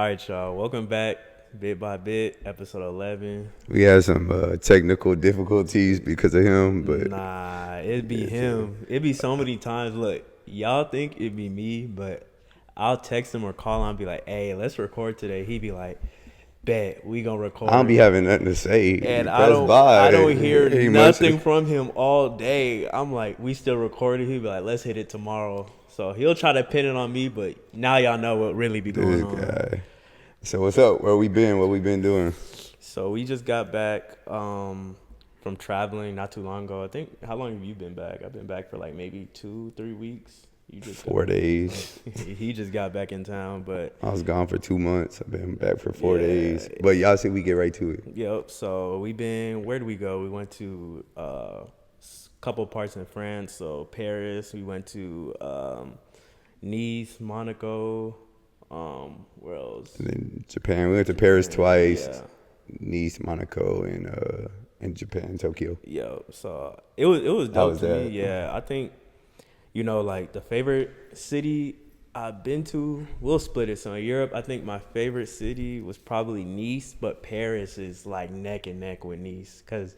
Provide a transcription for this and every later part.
right, y'all. Welcome back, Bit by Bit, episode 11. We had some technical difficulties because of him, but Nah, it'd be him. It'd be so many times. Look, y'all think it'd be me, but I'll text him or call him and be like, hey, let's record today. He'd be like, bet, we gonna record. I don't be having nothing to say. And I don't hear nothing from him all day. I'm like, we still recording. He'd be like, let's hit it tomorrow. So he'll try to pin it on me, but now y'all know what really be going on. Guy. So what's up? Where we been? What we been doing? So we just got back from traveling not too long ago. I think, how long have you been back? I've been back for like maybe 2-3 weeks. You just 4 days. He just got back in town, but I was gone for 2 months. I've been back for 4 days. But y'all see we get right to it. Yep. So where did we go? We went to a couple parts in France. So Paris. We went to Nice, Monaco. Where else? And then Japan. We went to Paris twice. Yeah. Nice, Monaco, and Japan, Tokyo. Yo, so it was dope was to that? me. Yeah, I think like the favorite city I've been to, we'll split it. So in Europe, I think my favorite city was probably Nice, but Paris is like neck and neck with Nice because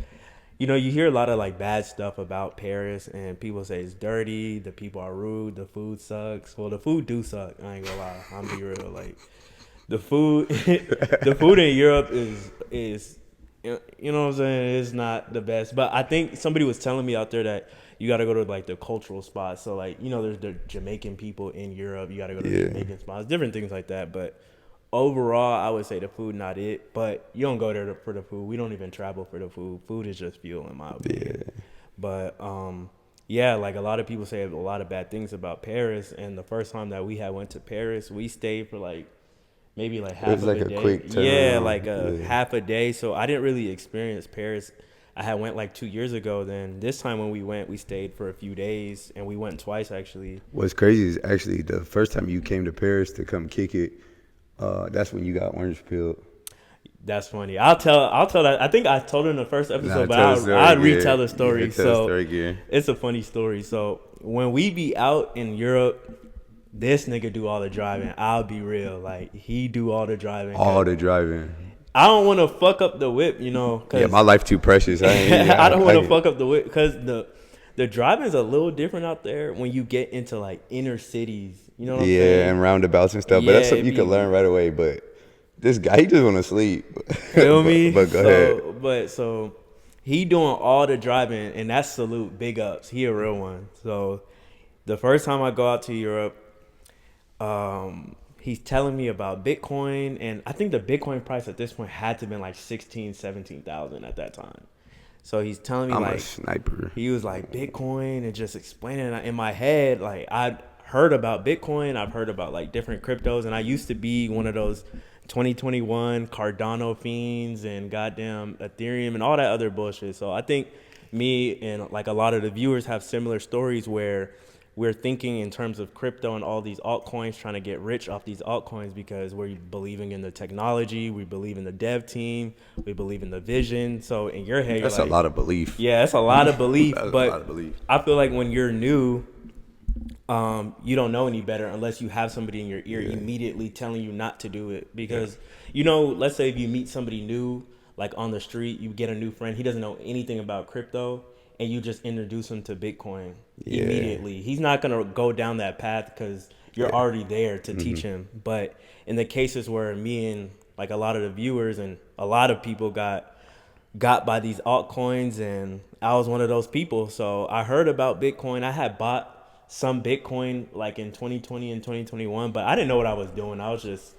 you hear a lot of like bad stuff about Paris, and people say it's dirty, the people are rude, the food sucks. Well, the food do suck. I ain't gonna lie. I'm be real. Like the food, the food in Europe is you know what I'm saying? It's not the best. But I think somebody was telling me out there that you got to go to like the cultural spots. So like there's the Jamaican people in Europe. You got to go to the Jamaican spots, different things like that. But overall, I would say the food not it, but you don't go there for the food. We don't even travel for the food. Food is just fuel, in my opinion. Yeah. But yeah, like a lot of people say a lot of bad things about Paris. And the first time that we went to Paris, we stayed for like maybe like half of a day. Quick turn. Yeah, like half a day. So I didn't really experience Paris. I had went like 2 years ago. Then this time when we went, we stayed for a few days, and we went twice actually. What's crazy is actually the first time you came to Paris to come kick it. That's when you got orange pilled. That's funny. I'll tell that. I think I told it in the first episode, but I'll retell the story. It's a funny story. So when we be out in Europe, this nigga do all the driving. I'll be real. Like, he do all the driving. I don't want to fuck up the whip, Yeah, my life too precious. I don't want to fuck up the whip because the driving is a little different out there when you get into like inner cities. You know what I'm saying? Yeah, and roundabouts and stuff. But that's something you can learn right away. But this guy, he just want to sleep. Feel me? But go ahead. So he doing all the driving, and that's salute, big ups. He a real one. So the first time I go out to Europe, he's telling me about Bitcoin, and I think the Bitcoin price at this point had to have been like 16,000, 17,000 at that time. So he's telling me, I'm like, a sniper. He was like Bitcoin and just explaining it in my head. Like, I'd heard about Bitcoin, I've heard about like different cryptos, and I used to be one of those 2021 Cardano fiends and goddamn Ethereum and all that other bullshit. So I think me and like a lot of the viewers have similar stories where we're thinking in terms of crypto and all these altcoins, trying to get rich off these altcoins because we're believing in the technology, we believe in the dev team, we believe in the vision. So in your head, that's a lot of belief. Yeah, that's a lot of belief. That's but a lot of belief. I feel like when you're new, you don't know any better unless you have somebody in your ear immediately telling you not to do it. Because, let's say if you meet somebody new, like on the street, you get a new friend, he doesn't know anything about crypto, and you just introduce him to Bitcoin immediately. He's not going to go down that path because you're already there to teach him. But in the cases where me and like a lot of the viewers and a lot of people got by these altcoins, and I was one of those people. So I heard about Bitcoin. I had bought some Bitcoin like in 2020 and 2021, but I didn't know what I was doing. I was just,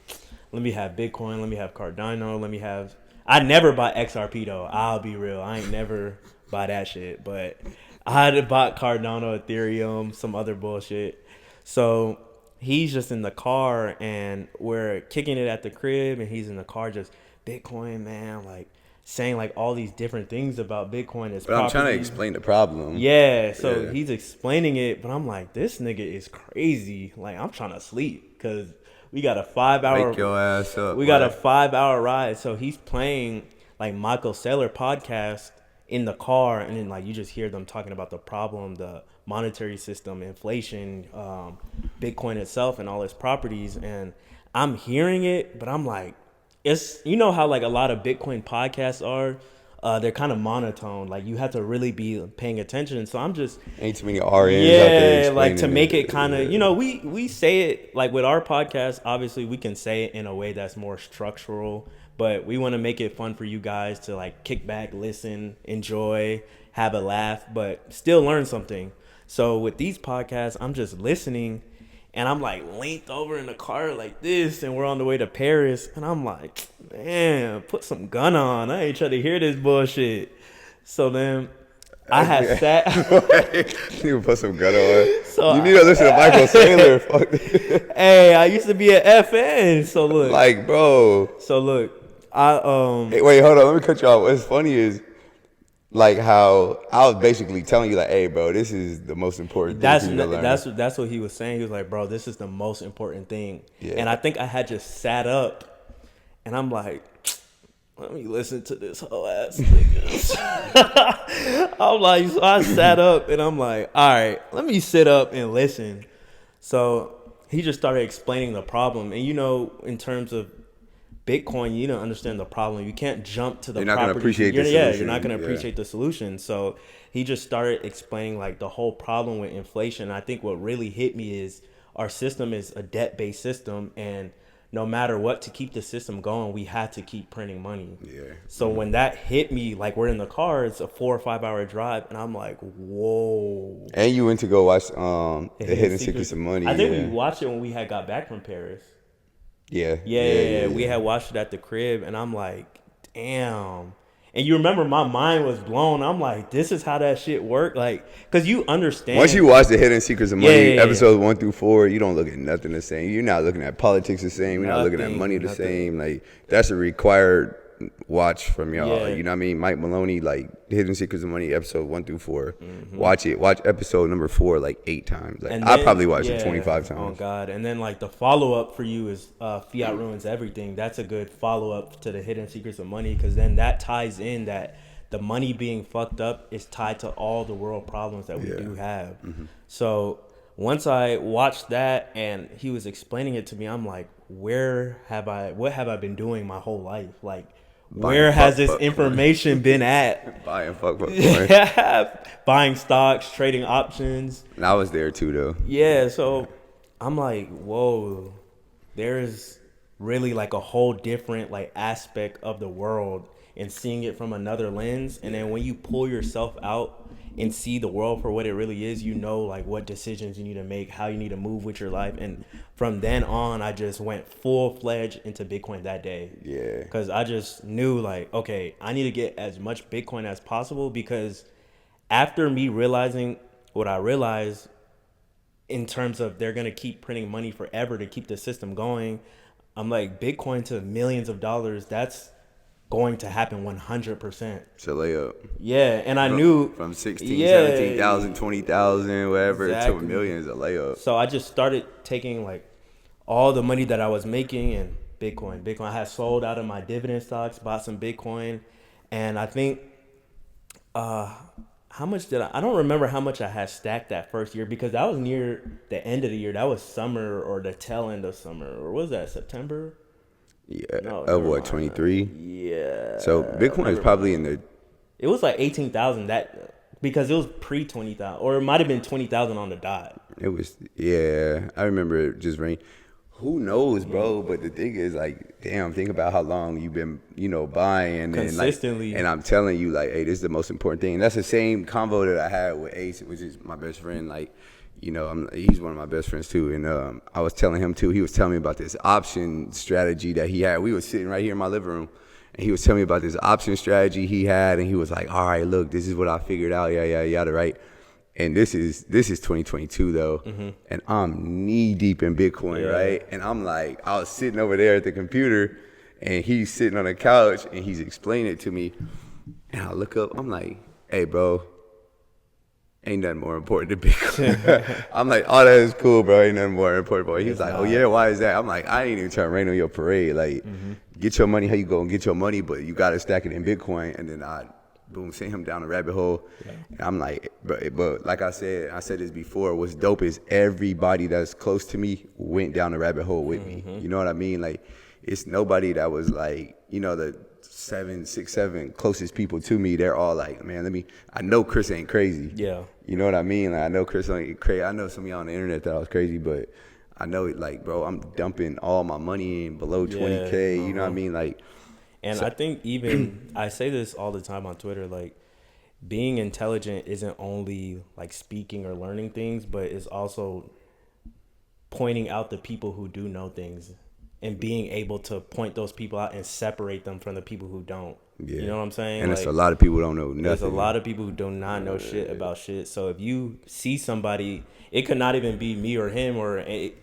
let me have Bitcoin, let me have Cardano, I never bought XRP though. I'll be real. I ain't never buy that shit, but I had bought Cardano, Ethereum, some other bullshit. So he's just in the car and we're kicking it at the crib, and he's in the car just Bitcoin, man, like saying like all these different things about Bitcoin. But I'm trying to explain the problem. Yeah, so he's explaining it, but I'm like, this nigga is crazy. Like, I'm trying to sleep because we got a 5-hour. Wake your ass up. We got a 5-hour ride. So he's playing like Michael Saylor podcast in the car, and then like you just hear them talking about the problem, the monetary system, inflation, Bitcoin itself, and all its properties. And I'm hearing it, but I'm like, it's, you know how like a lot of Bitcoin podcasts are. They're kind of monotone. Like you have to really be paying attention. So I'm just Ain't too many RNs out there yeah, like explaining to make it it. kind of, you know, we say it like with our podcast. Obviously, we can say it in a way that's more structural, but we want to make it fun for you guys to like kick back, listen, enjoy, have a laugh, but still learn something. So with these podcasts, I'm just listening. And I'm like linked over in the car like this, and we're on the way to Paris. And I'm like, man, put some gun on. I ain't trying to hear this bullshit. So then I had sat. You put some gun on. So you need to listen to Michael Saylor. Fuck. Hey, I used to be an FN. So look, Like, bro. I Hey, wait, hold on. Let me cut you off. What's funny is, like, how I was basically telling you, like, hey, bro, this is the most important thing for you to learn. that's what he was saying. He was like, bro, this is the most important thing. Yeah. And I think I had just sat up, and I'm like, let me listen to this whole ass niggas. I'm like, so I sat up, and I'm like, all right, let me sit up and listen. So he just started explaining the problem, and you know, in terms of Bitcoin, you don't understand the problem. You can't jump to the You're not gonna property. appreciate the Yeah, solution. you're not going to Yeah. appreciate the solution. So he just started explaining like the whole problem with inflation. I think what really hit me is our system is a debt-based system, and no matter what, to keep the system going, we had to keep printing money. Yeah. So when that hit me, like we're in the car, it's a 4 or 5 hour drive, and I'm like, whoa. And you went to go watch The Hidden Secrets of Money. I think yeah. we watched it when we had got back from Paris. Yeah. Yeah, we had watched it at the crib, and I'm like, damn. And you remember my mind was blown. I'm like, this is how that shit worked, like, cause you understand. Once you watch The Hidden Secrets of Money, Yeah. episodes 1 through 4, you don't look at nothing the same. You're not looking at politics the same. You're not looking at Nothing, money the nothing. same. Like, that's a required watch from y'all. Yeah. You know what I mean? Mike Maloney, like, The Hidden Secrets of Money, episode 1 through 4. Mm-hmm. Watch it. Watch episode number 4 like 8 times. Like, And I then- probably watched it yeah, 25 Oh times. God! And then like the follow up for you is Fiat Ruins Everything. That's a good follow up to the Hidden Secrets of Money, because then that ties in that the money being fucked up is tied to all the world problems that we Yeah. do have. Mm-hmm. So once I watched that and he was explaining it to me, I'm like, what have I been doing my whole life? Like, where has this information been at? Buying fuck. Buying stocks, trading options. And I was there too, though. Yeah, so I'm like, whoa, there's really like a whole different like aspect of the world, and seeing it from another lens. And then when you pull yourself out and see the world for what it really is, you know, like what decisions you need to make, how you need to move with your life. And from then on, I just went full-fledged into Bitcoin that day. Yeah. Because I just knew like, okay, I need to get as much Bitcoin as possible, because after me realizing what I realized in terms of they're going to keep printing money forever to keep the system going, I'm like, Bitcoin to millions of dollars, that's going to happen 100%. It's a layup. Yeah, and I knew From 16, Yeah. 17,000, 20,000, whatever, to a Exactly. million is a layup. So I just started taking like all the money that I was making and Bitcoin. I had sold out of my dividend stocks, bought some Bitcoin, and I think how much did I don't remember how much I had stacked that first year, because that was near the end of the year. That was summer or the tail end of summer, or was that September? Yeah. No, Of never what, mind. 23? Yeah. So Bitcoin is probably in the It was like 18,000 that, because it was pre 20,000, or it might have been 20,000 on the dot. It was, yeah. I remember it just rain. Who knows, bro? But the thing is, like, damn, think about how long you've been, buying and Consistently. Like, and I'm telling you, like, hey, this is the most important thing. And that's the same convo that I had with Ace, which is my best friend. Like, he's one of my best friends too. And I was telling him too. He was telling me about this option strategy that he had. We were sitting right here in my living room, and he was telling me about this option strategy he had. And he was like, all right, look, this is what I figured out. Yada, right? And this is 2022 though, and I'm knee deep in Bitcoin, right? And I'm like, I was sitting over there at the computer, and he's sitting on the couch, and he's explaining it to me, and I look up, I'm like, hey, bro, ain't nothing more important than Bitcoin. I'm like, oh, that is cool, bro. Ain't nothing more important, bro. He's like, oh yeah, why is that? I'm like, I ain't even trying to rain on your parade. Like, get your money how you go and get your money, but you gotta stack it in Bitcoin. And then I boom, sent him down a rabbit hole. And I'm like, but like I said this before, what's dope is everybody that's close to me went down the rabbit hole with me. You know what I mean? Like, it's nobody that was like, you know, the 6, 7 closest people to me. They're all like, man, I know Chris ain't crazy. Yeah. You know what I mean? Like, I know Chris ain't crazy. I know some of y'all on the internet thought I was crazy, but I know it, like, bro, I'm dumping all my money in below 20K. You know what I mean? Like, and I think even I say this all the time on Twitter, like, being intelligent isn't only like speaking or learning things, but it's also pointing out the people who do know things and being able to point those people out and separate them from the people who don't. Yeah. You know what I'm saying? And like, it's a lot of people who don't know nothing. There's a lot of people who do not know shit about shit. So if you see somebody, it could not even be me or him,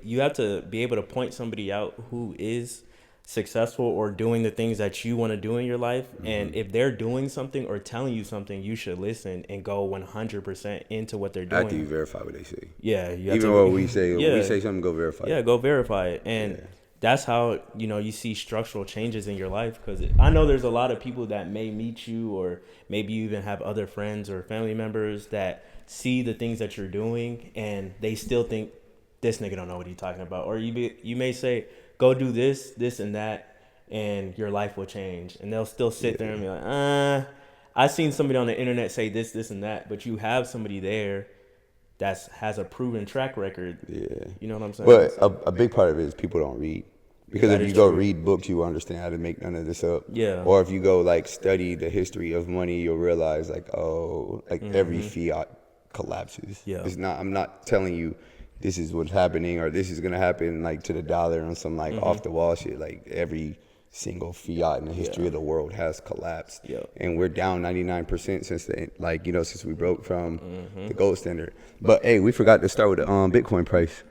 you have to be able to point somebody out who is successful or doing the things that you want to do in your life. And if they're doing something or telling you something, you should listen and go 100% into what they're doing. After you verify what they say. Yeah. Even what we say, when we say something, go verify it. Yeah, go verify it. And that's how, you know, you see structural changes in your life. Because I know there's a lot of people that may meet you, or maybe you even have other friends or family members that see the things that you're doing and they still think this nigga don't know what he's talking about. Or you may say, go do this, this, and that, and your life will change. And they'll still sit there and be like, I seen somebody on the internet say this, this, and that. But you have somebody there that has a proven track record. Yeah. You know what I'm saying? But a big part of it is people don't read. Because That if you is go true. read books, you understand how to make none of this up. Yeah. Or if you go, like, study the history of money, you'll realize, like, every fiat collapses. Yeah. It's not, I'm not telling you this is what's happening or this is going to happen, like, to the dollar on some, like, off-the-wall shit. Like, every single fiat in the history of the world has collapsed. Yeah. And we're down 99% since we broke from the gold standard. But, hey, we forgot to start with the Bitcoin price.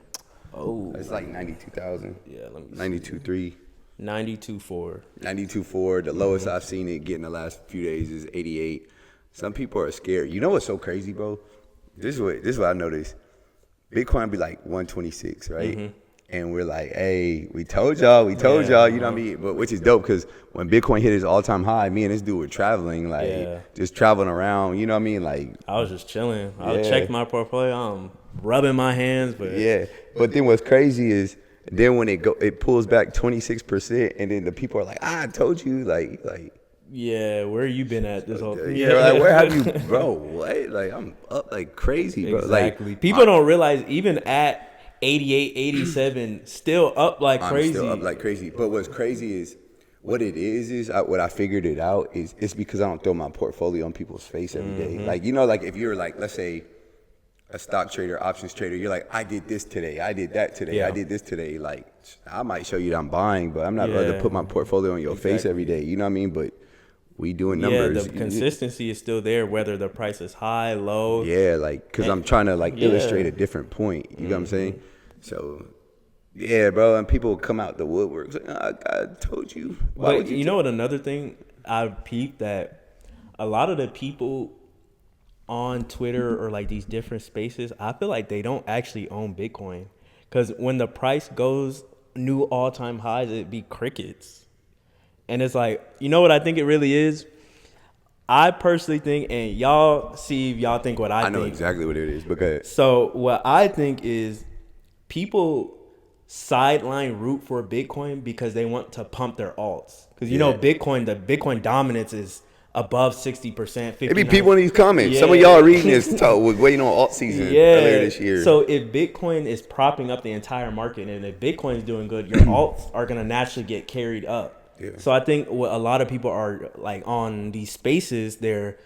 Oh. It's like 92,000. Yeah, let me see. 92.3. 92.4. 92.4. The lowest I've seen it get in the last few days is 88. Some people are scared. You know what's so crazy, bro? This is what I noticed. Bitcoin be like 126, right? And we're like, hey, we told y'all, you know what I mean? But which is dope, because when Bitcoin hit its all-time high, me and this dude were traveling, like, just traveling around, you know what I mean? Like, I was just chilling. I checked my portfolio. I'm rubbing my hands, but But then what's crazy is, then when it pulls back 26%, and then the people are like, I told you, like. yeah, where you been at this whole thing? Yeah, like, where have you, bro? What? Like, I'm up like crazy, bro. Exactly. Like, People don't realize even at 88, 87, still up like crazy. I'm still up like crazy. But what's crazy is, what it is what I figured it out is, it's because I don't throw my portfolio on people's face every day. Like, you know, like, if you're like, let's say, a stock trader, options trader, you're like, I did this today, I did that today, I did this today. Like, I might show you that I'm buying, but I'm not about to put my portfolio on your face every day. You know what I mean? But we doing numbers. Yeah, the consistency is still there, whether the price is high, low. Yeah, like, because I'm trying to, like, illustrate a different point. You know what I'm saying? So, yeah, bro, and people come out the woodwork. Like, I told you. Why would you know what? Another thing I peeped, that a lot of the people on Twitter or like these different spaces, I feel like they don't actually own Bitcoin, because when the price goes new all-time highs, it'd be crickets. And it's like, you know what I think it really is? I personally think, and y'all see if y'all think what I think. I know exactly what it is, because So what I think is, people sideline root for Bitcoin because they want to pump their alts. Because you know the Bitcoin dominance is above 60%. It be people in these comments. Some of y'all reading this was waiting on alt season earlier this year. So if Bitcoin is propping up the entire market, and if Bitcoin is doing good, your alts are going to naturally get carried up. Yeah. So I think what a lot of people are like on these spaces, they're,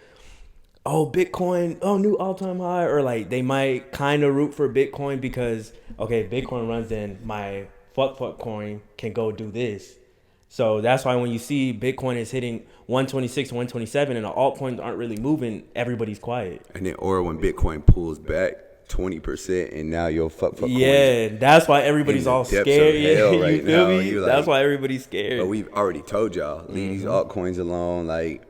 Bitcoin, new all-time high, or like they might kind of root for Bitcoin because, okay, Bitcoin runs, then my fuck coin can go do this. So that's why when you see Bitcoin is hitting 126, 127, and the altcoins aren't really moving, everybody's quiet. And then, or when Bitcoin pulls back 20%, and now your fuck coin. Yeah, that's why everybody's all scared. Right, you feel now, me? like, that's why everybody's scared. But we've already told y'all, leave these altcoins alone. Like,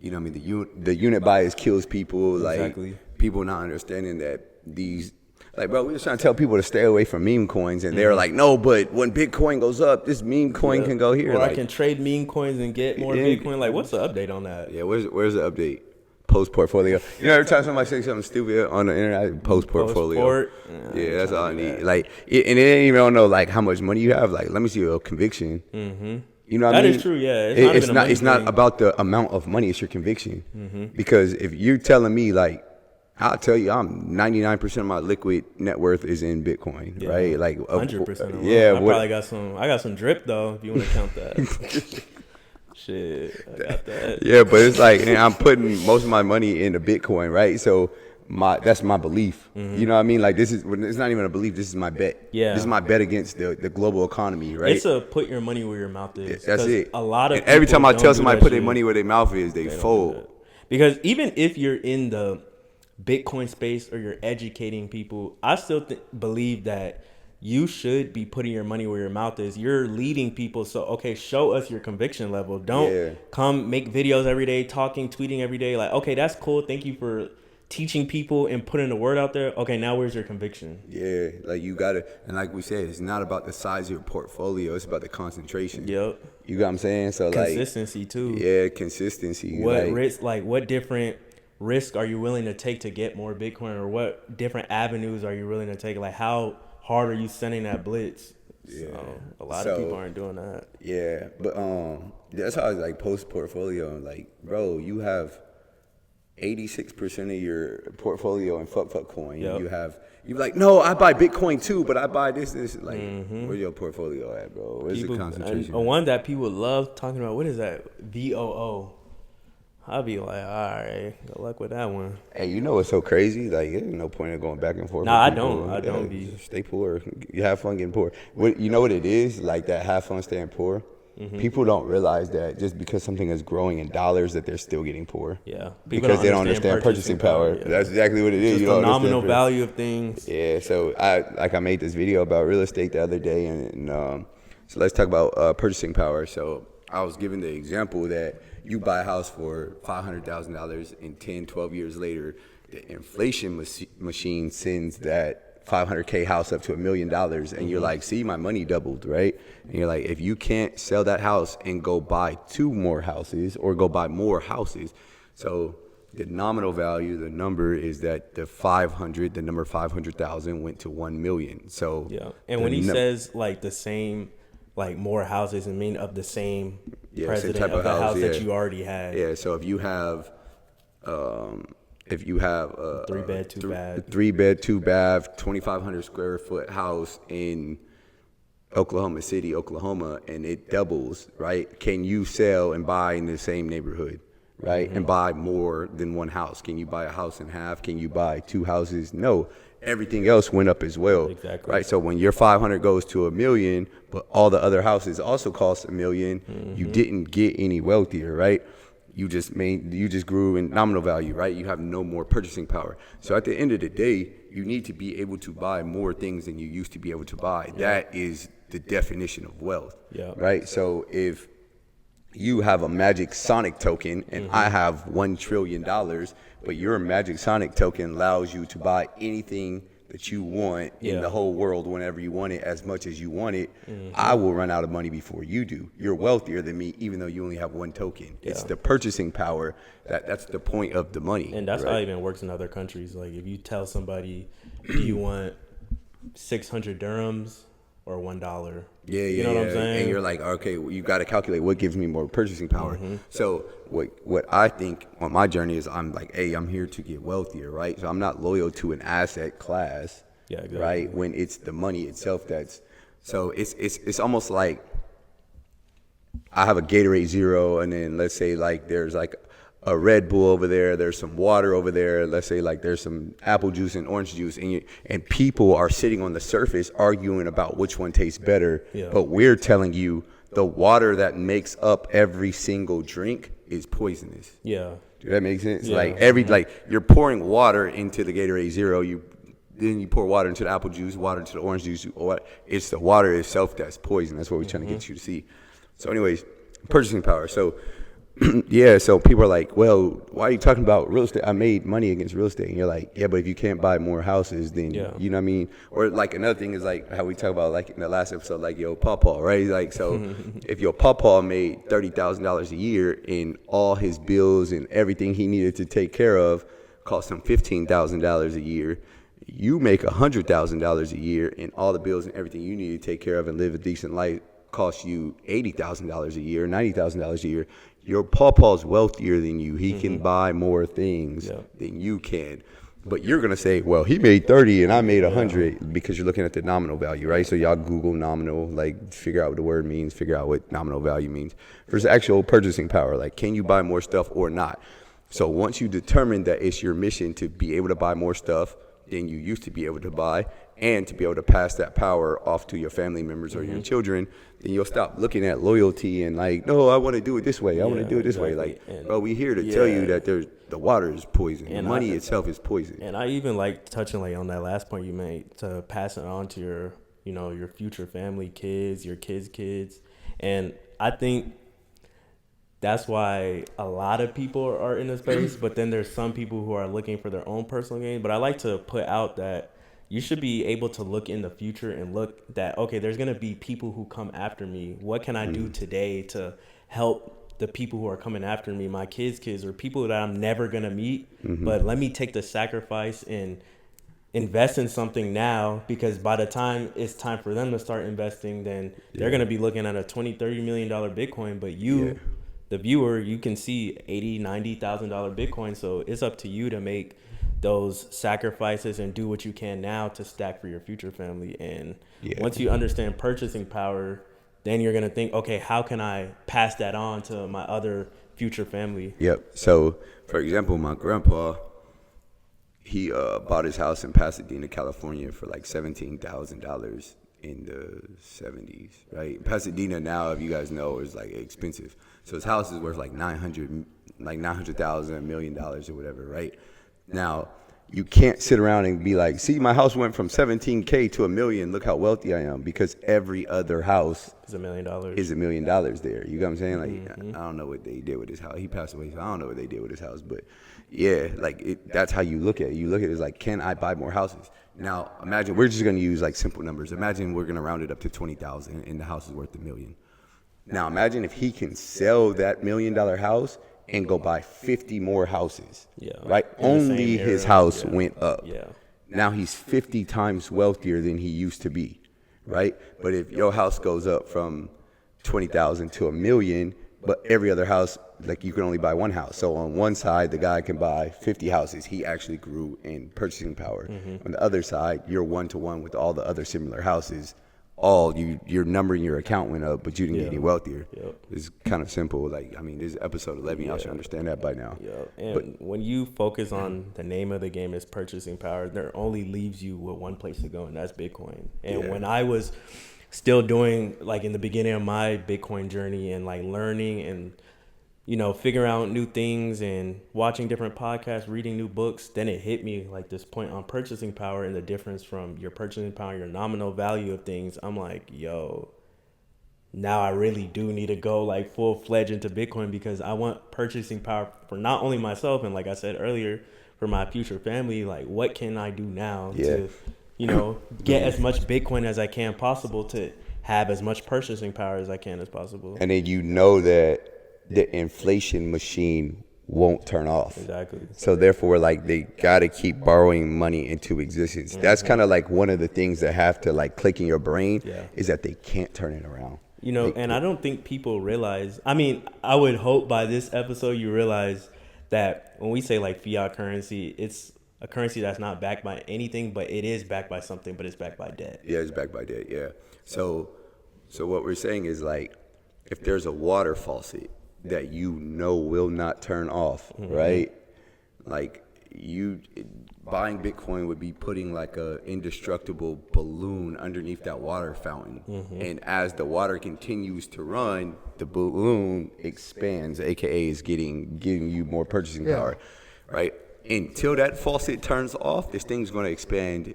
you know what I mean? The unit bias kills people. Exactly. Like, people not understanding that these, like, bro, we was trying to tell people to stay away from meme coins, and they're like, no, but when Bitcoin goes up, this meme coin can go here. Or like, I can trade meme coins and get more Bitcoin. Like, what's the update on that? Yeah, where's the update? post portfolio. You know, every time somebody says something stupid on the internet, I post portfolio. Post-port. Yeah, that's all I need. Like, and it ain't even know like how much money you have. Like, let me see your conviction. Mm-hmm. You know what I mean? That is true. Yeah, It's not about the amount of money. It's your conviction. Mm-hmm. Because if you're telling me like, I'll tell you, I'm 99% of my liquid net worth is in Bitcoin, right? Like 100%. Yeah, I got some drip though. If you want to count that. Shit, I got that. Yeah, but it's like, and I'm putting most of my money into Bitcoin, right? So that's my belief. You know what I mean? Like it's not even a belief. This is my bet. Yeah. This is my bet against the global economy, right? It's a put your money where your mouth is. That's it. A lot of and every time I people tell don't do somebody that put their shit. money where their mouth is, they They don't do fold. that. Because even if you're in the Bitcoin space or you're educating people, I still believe that you should be putting your money where your mouth is. You're leading people. So, okay, show us your conviction level. Don't come make videos every day, tweeting every day. Like, okay, that's cool. Thank you for teaching people and putting the word out there. Okay, now where's your conviction? Yeah, like you got to, and like we said, it's not about the size of your portfolio. It's about the concentration. Yep. You got what I'm saying? So Consistency too. Yeah, consistency. What risk, what different risk are you willing to take to get more Bitcoin, or what different avenues are you willing to take? Like, how hard are you sending that blitz? Yeah. So, a lot of people aren't doing that. Yeah, but that's how it's like post portfolio. Like, bro, you have 86% of your portfolio in fuck coin. Yep. You're like, no, I buy Bitcoin too, but I buy this. Like, where's your portfolio at, bro? Where's the concentration? One that people love talking about. What is that? VOO. I'll be like, all right, good luck with that one. Hey, you know what's so crazy? Like, there's no point in going back and forth. Nah, with I people. don't. I don't be. Stay poor. You have fun getting poor. You know what it is? Like that have fun staying poor. People don't realize that just because something is growing in dollars that they're still getting poor. Yeah. Because they don't understand purchasing power. Yeah. That's exactly what it is. Just you the don't nominal understand value of things. Yeah. So I made this video about real estate the other day, and so let's talk about purchasing power. So I was giving the example that you buy a house for $500,000 and 10, 12 years later, the inflation machine sends that $500K house up to $1 million, and you're like, see, my money doubled, right? And you're like, if you can't sell that house and go buy 2 more houses or go buy more houses, so the nominal value, the number is that the number 500,000 went to 1 million. So yeah, and when he says like the same, like more houses, and mean of the same president type of the house yeah. that you already had. Yeah, so if you have a 3-bed, 2-bath, 3-bed, 2-bath, 2,500 square foot house in Oklahoma City, Oklahoma, and it doubles, right? Can you sell and buy in the same neighborhood, right? And buy more than one house? Can you buy a house and a half? Can you buy 2 houses? No. Everything else went up as well. Exactly. Right? So when your 500 goes to $1 million, but all the other houses also cost $1 million, you didn't get any wealthier, right? You just grew in nominal value, right? You have no more purchasing power. So at the end of the day, you need to be able to buy more things than you used to be able to buy. Yeah. That is the definition of wealth. Yeah. Right? So if you have a Magic Sonic token and I have $1 trillion, but your Magic Sonic token allows you to buy anything that you want in the whole world whenever you want it, as much as you want it, I will run out of money before you do. You're wealthier than me, even though you only have 1 token. Yeah. It's the purchasing power that's the point of the money. And that's how it even works in other countries. Like if you tell somebody, do you want 600 dirhams or $1? Yeah, you know what I'm saying? And you're like, okay, well, you got to calculate what gives me more purchasing power. So what I think on my journey is I'm like, hey, I'm here to get wealthier, right? So I'm not loyal to an asset class, right? When it's the money itself so it's almost like I have a Gatorade Zero, and then let's say like there's like a Red Bull over there, there's some water over there, let's say like there's some apple juice and orange juice, and people are sitting on the surface arguing about which one tastes better, but we're telling you the water that makes up every single drink is poisonous. Yeah. Does that make sense? Like like you're pouring water into the Gatorade Zero, then you pour water into the apple juice, water into the orange juice, it's the water itself that's poison. That's what we're trying to get you to see. So anyways, purchasing power. So Yeah, so people are like, well, why are you talking about real estate? I made money against real estate. And you're like, yeah, but if you can't buy more houses, then, Yeah. you know what I mean? Or like another thing is like how we talk about like in the last episode, like your pawpaw, right? Like, so if your pawpaw made $30,000 a year and all his bills and everything he needed to take care of cost him $15,000 a year, you make $100,000 a year and all the bills and everything you need to take care of and live a decent life costs you $80,000 a year, $90,000 a year. Your pawpaw's wealthier than you. He can buy more things than you can. But you're gonna say, well, he made 30 and I made 100 because you're looking at the nominal value, right? So y'all Google nominal, like figure out what the word means, figure out what nominal value means. Versus actual purchasing power, like can you buy more stuff or not? So once you determine that it's your mission to be able to buy more stuff than you used to be able to buy, and to be able to pass that power off to your family members or your children, then you'll stop looking at loyalty and like, no, I want to do it this way. I want to do it this way. Like, bro, we here to tell you that the water is poison. And money itself is poison. And I even like touching like on that last point you made to pass it on to your, you know, your future family, kids, your kids. And I think that's why a lot of people are in this space, but then there's some people who are looking for their own personal gain. But I like to put out that you should be able to look in the future and look that, okay, there's going to be people who come after me. What can I do today to help the people who are coming after me, my kids, or people that I'm never going to meet? But let me take the sacrifice and invest in something now, because by the time it's time for them to start investing, then they're going to be looking at a $20-30 million Bitcoin. But you, the viewer, you can see $80,000-$90,000 Bitcoin. So it's up to you to make those sacrifices and do what you can now to stack for your future family. And once you understand purchasing power, then you're going to think, okay, how can I pass that on to my other future family? Yep. So, for example, my grandpa, he bought his house in Pasadena, California for like $17,000 in the 70s, right? Pasadena now, if you guys know, is like expensive. So his house is worth like $900,000, $1 million or whatever, right? Now, you can't sit around and be like, see, my house went from $17K to $1 million. Look how wealthy I am, because every other house is $1 million. Is $1 million there. You know what I'm saying? Like, I don't know what they did with his house. He passed away, so I don't know what they did with his house. But yeah, like that's how you look at it. You look at it as like, can I buy more houses? Now, imagine we're just gonna use like simple numbers. Imagine we're gonna round it up to 20,000, and the house is worth $1 million. Now, imagine if he can sell that $1 million house and go buy 50 more houses, right? Only his house went up. Now he's 50 times wealthier than he used to be, right? But if your house goes up from 20,000 to $1 million, but every other house, like you can only buy one house. So on one side, the guy can buy 50 houses. He actually grew in purchasing power. On the other side, you're one-to-one with all the other similar houses. Your number in your account went up, but you didn't get any wealthier. It's kind of simple. Like, I mean, this is episode 11. Y'all should understand that by now. And when you focus on the name of the game is purchasing power, there only leaves you with one place to go, and that's Bitcoin. And when I was still doing, like, in the beginning of my Bitcoin journey and, like, learning and, you know, figuring out new things and watching different podcasts, reading new books, then it hit me like this point on purchasing power and the difference from your purchasing power, your nominal value of things. I'm like, yo, now I really do need to go like full-fledged into Bitcoin, because I want purchasing power for not only myself and, like I said earlier, for my future family. Like, what can I do now to, you know, get as much Bitcoin as I can possible to have as much purchasing power as I can as possible. And then you know that the inflation machine won't turn off. Exactly. So therefore, like, they got to keep borrowing money into existence. That's kind of like one of the things that have to like click in your brain is that they can't turn it around. You know, and I don't think people realize, I mean, I would hope by this episode you realize that when we say like fiat currency, it's a currency that's not backed by anything, but it is backed by something, but it's backed by debt. Yeah, it's backed by debt, yeah. So what we're saying is, like, if there's a water faucet that you know will not turn off, right? Like, buying Bitcoin would be putting like a indestructible balloon underneath that water fountain. And as the water continues to run, the balloon expands, aka is giving you more purchasing power, right? Until that faucet turns off, this thing's going to expand,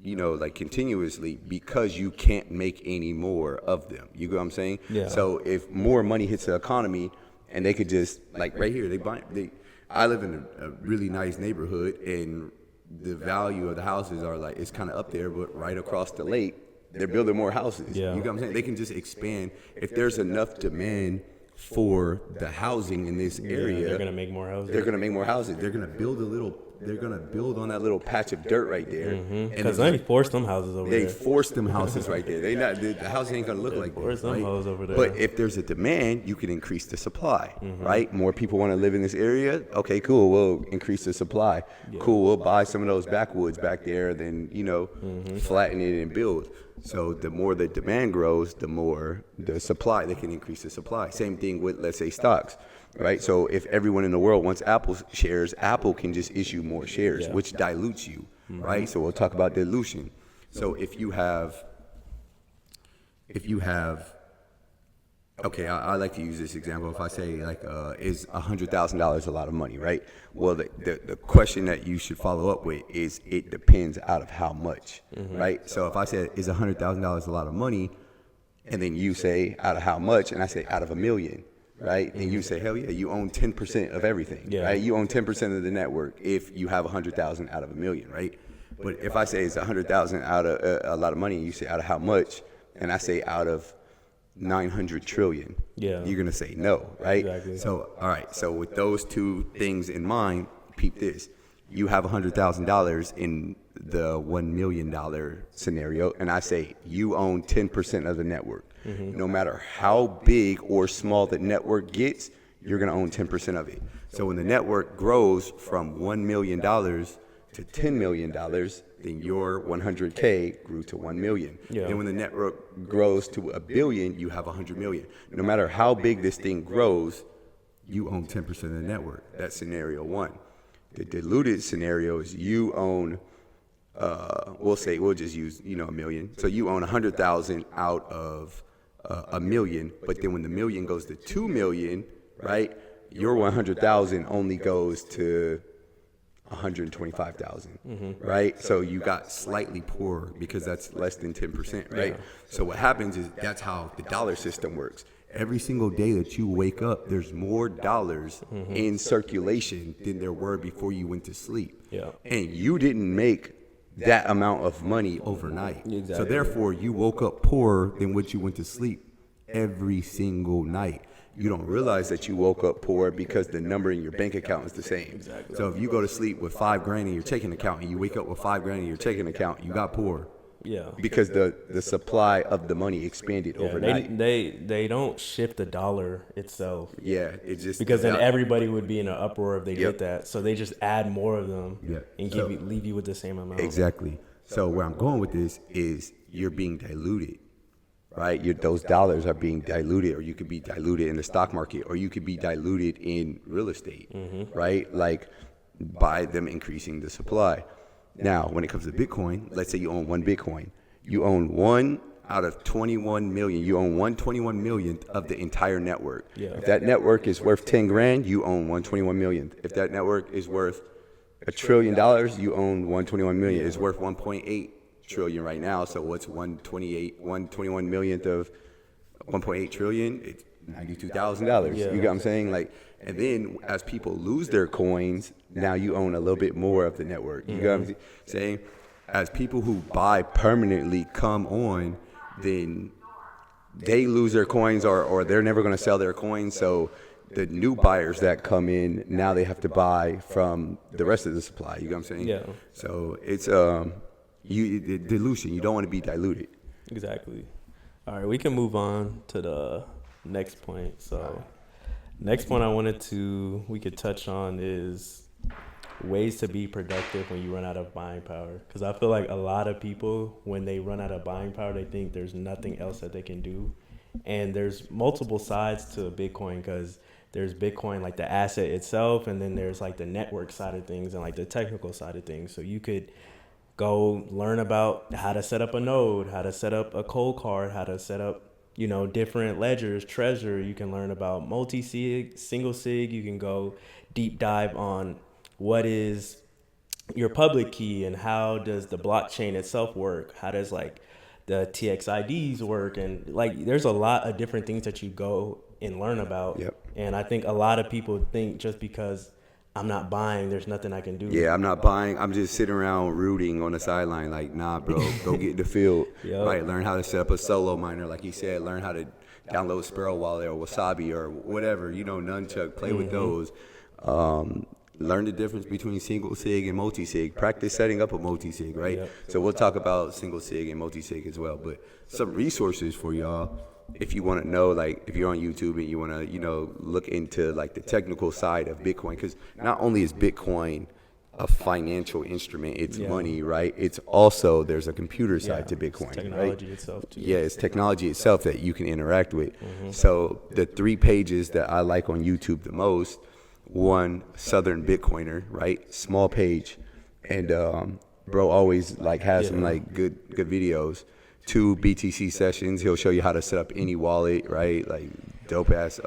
you know, like continuously, because you can't make any more of them. You get what I'm saying? Yeah. So if more money hits the economy, and they could just like right here. I live in a really nice neighborhood, and the value of the houses are like it's kind of up there, but right across the lake, they're building more houses. Yeah. You know what I'm saying? They can just expand if there's enough demand for the housing in this area. They're gonna make more houses. They're gonna make more houses. They're gonna build on that little patch of dirt right there. And Because it's they forced them houses over they there. forced them houses right there. The house ain't gonna look like forced this, them right? hoes over there. But if there's a demand, you can increase the supply, right? More people want to live in this area. Okay, cool. We'll increase the supply. Cool. We'll buy some of those backwoods back there, then flatten it and build. So the more the demand grows, the more the supply. They can increase the supply. Same thing with, let's say, stocks, right? So if everyone in the world wants Apple shares, Apple can just issue more shares, which dilutes you, right? So we'll talk about dilution. So if you have, okay, I like to use this example. If I say like, is $100,000 a lot of money, right? Well, the question that you should follow up with is it depends out of how much, right? So if I said, is $100,000 a lot of money? And then you say out of how much? And I say out of $1 million, right? And you say, hell yeah, you own 10% of everything, right? You own 10% of the network if you have 100,000 out of $1 million, right? But if I say it's 100,000 out of a lot of money, and you say out of how much? And I say out of 900 trillion. Yeah. You're going to say no, right? Exactly. So, all right. So with those two things in mind, peep this. You have $100,000 in the $1 million scenario, and I say you own 10% of the network. No matter how big or small the network gets, you're going to own 10% of it. So when the network grows from $1 million to $10 million, then your 100K grew to 1 million. Yeah. And when the network grows to $1 billion, you have 100 million. No matter how big this thing grows, you own 10% of the network. That's scenario one. The diluted scenario is you own, we'll just use, $1 million. So you own 100,000 out of $1 million, but then when the million goes to 2 million, right, your 100,000 only goes to 125,000, right? So you got slightly poorer because that's less than 10%, right? Yeah. So what happens is that's how the dollar system works. Every single day that you wake up, there's more dollars in circulation than there were before you went to sleep. Yeah. And you didn't make that amount of money overnight. Exactly. So therefore, you woke up poorer than what you went to sleep every single night. You don't realize that you woke up poor because the number in your bank account is the same. Exactly. So if you go to sleep with $5,000 in your checking account and you wake up with $5,000 in your checking account, you got poor. Yeah. Because the supply of the money expanded overnight. They don't shift the dollar itself. Yeah, it just Because then everybody would be in an uproar if they Yep. did that. So they just add more of them and So- leave you with the same amount. Exactly. So where I'm going with this is you're being diluted, right? Those dollars are being diluted, or you could be diluted in the stock market, or you could be diluted in real estate, right? Like by them increasing the supply. Now, when it comes to Bitcoin, let's say you own one Bitcoin. You own one out of 21 million. You own 121 millionth of the entire network. Yeah. If that network is worth 10 grand, you own 121 millionth. If that network is worth $1 trillion, you own 121 million. It's worth 1.8 trillion right now. So what's 121 millionth of 1.8 trillion? It's $92,000. Yeah. You get what I'm saying? Like, and then as people lose their coins, now you own a little bit more of the network. You get what I'm saying? As people who buy permanently come on, then they lose their coins, or they're never going to sell their coins. So the new buyers that come in, now they have to buy from the rest of the supply. You get what I'm saying? Yeah. So it's dilution. You don't want to be diluted. Exactly. All right, we can move on to the next point. So next point we could touch on is ways to be productive when you run out of buying power. Because I feel like a lot of people, when they run out of buying power, they think there's nothing else that they can do. And there's multiple sides to Bitcoin, because there's Bitcoin, like the asset itself, and then there's like the network side of things and like the technical side of things. So you could go learn about how to set up a node, how to set up a cold card, how to set up, different ledgers, Trezor. You can learn about multi-sig, single sig. You can go deep dive on what is your public key and how does the blockchain itself work? How does like the TXIDs work? And like, there's a lot of different things that you go and learn about. Yep. And I think a lot of people think just because I'm not buying, there's nothing I can do. Yeah, I'm not buying. I'm just sitting around rooting on the sideline. Like, nah, bro, go get in the field. Yep. Right, learn how to set up a solo miner, like you said. Learn how to download Sparrow Wallet or Wasabi or whatever. Nunchuck. Play with those. Learn the difference between single sig and multi sig. Practice setting up a multi sig. Right. Yep. So we'll talk about single sig and multi sig as well. But some resources for y'all. If you want to know, like, if you're on YouTube and you want to, look into, like, the technical side of Bitcoin, because not only is Bitcoin a financial instrument, it's money, right? It's also, there's a computer side to Bitcoin, it's technology right? itself, too. Yeah, it's technology itself that you can interact with. So the 3 pages that I like on YouTube the most, one, Southern Bitcoiner, right? Small page. And bro always, like, has some, like, good videos. 2, BTC sessions. He'll show you how to set up any wallet, right? Like, dope ass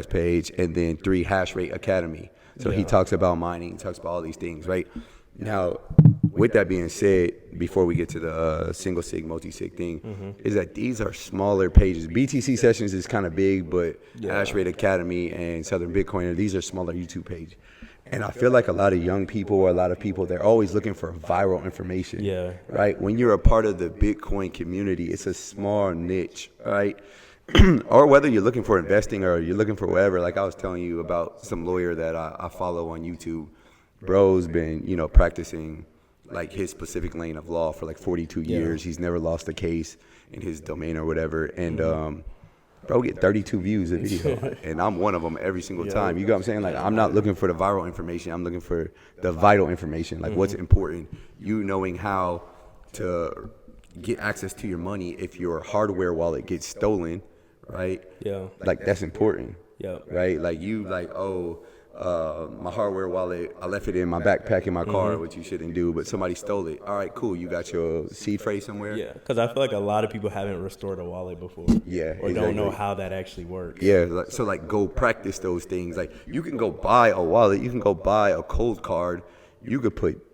page. And then 3, Hash Rate Academy. So he talks about mining, talks about all these things, right? Now, with that being said, before we get to the single sig, multi sig thing, is that these are smaller pages. BTC sessions is kind of big, but Hash Rate Academy and Southern Bitcoiner, these are smaller YouTube pages. And I feel like a lot of young people or a lot of people, they're always looking for viral information. Yeah. Right? When you're a part of the Bitcoin community, it's a small niche, right? Or whether you're looking for investing or you're looking for whatever. Like I was telling you about some lawyer that I follow on YouTube. Bro's been, practicing like his specific lane of law for like 42 years. He's never lost a case in his domain or whatever. And bro get 32 views a video, and I'm one of them every single time. You get what I'm saying? Like, I'm not looking for the viral information. I'm looking for the vital information, like what's important. You knowing how to get access to your money if your hardware wallet gets stolen, right? Yeah. Like, that's important. Yeah. Right? Like, my hardware wallet, I left it in my backpack in my car, which you shouldn't do, but somebody stole it. All right, cool. You got your seed phrase somewhere? Yeah, because I feel like a lot of people haven't restored a wallet before. Yeah, or don't know exactly. how that actually works. Yeah, so go practice those things. Like, you can go buy a wallet, you can go buy a cold card, you could put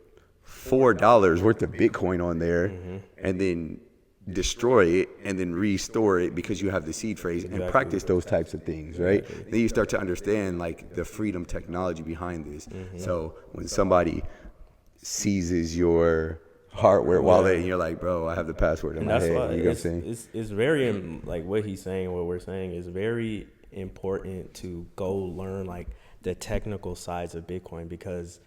$4 worth of Bitcoin on there, and then destroy it and then restore it because you have the seed phrase and practice those types of things, right? Then you start to understand, like, the freedom technology behind this. So when somebody seizes your hardware wallet and you're like, bro, I have the password in And my that's head. why You know what I'm saying? it's very like what he's saying, what we're saying is very important to go learn like the technical sides of Bitcoin, because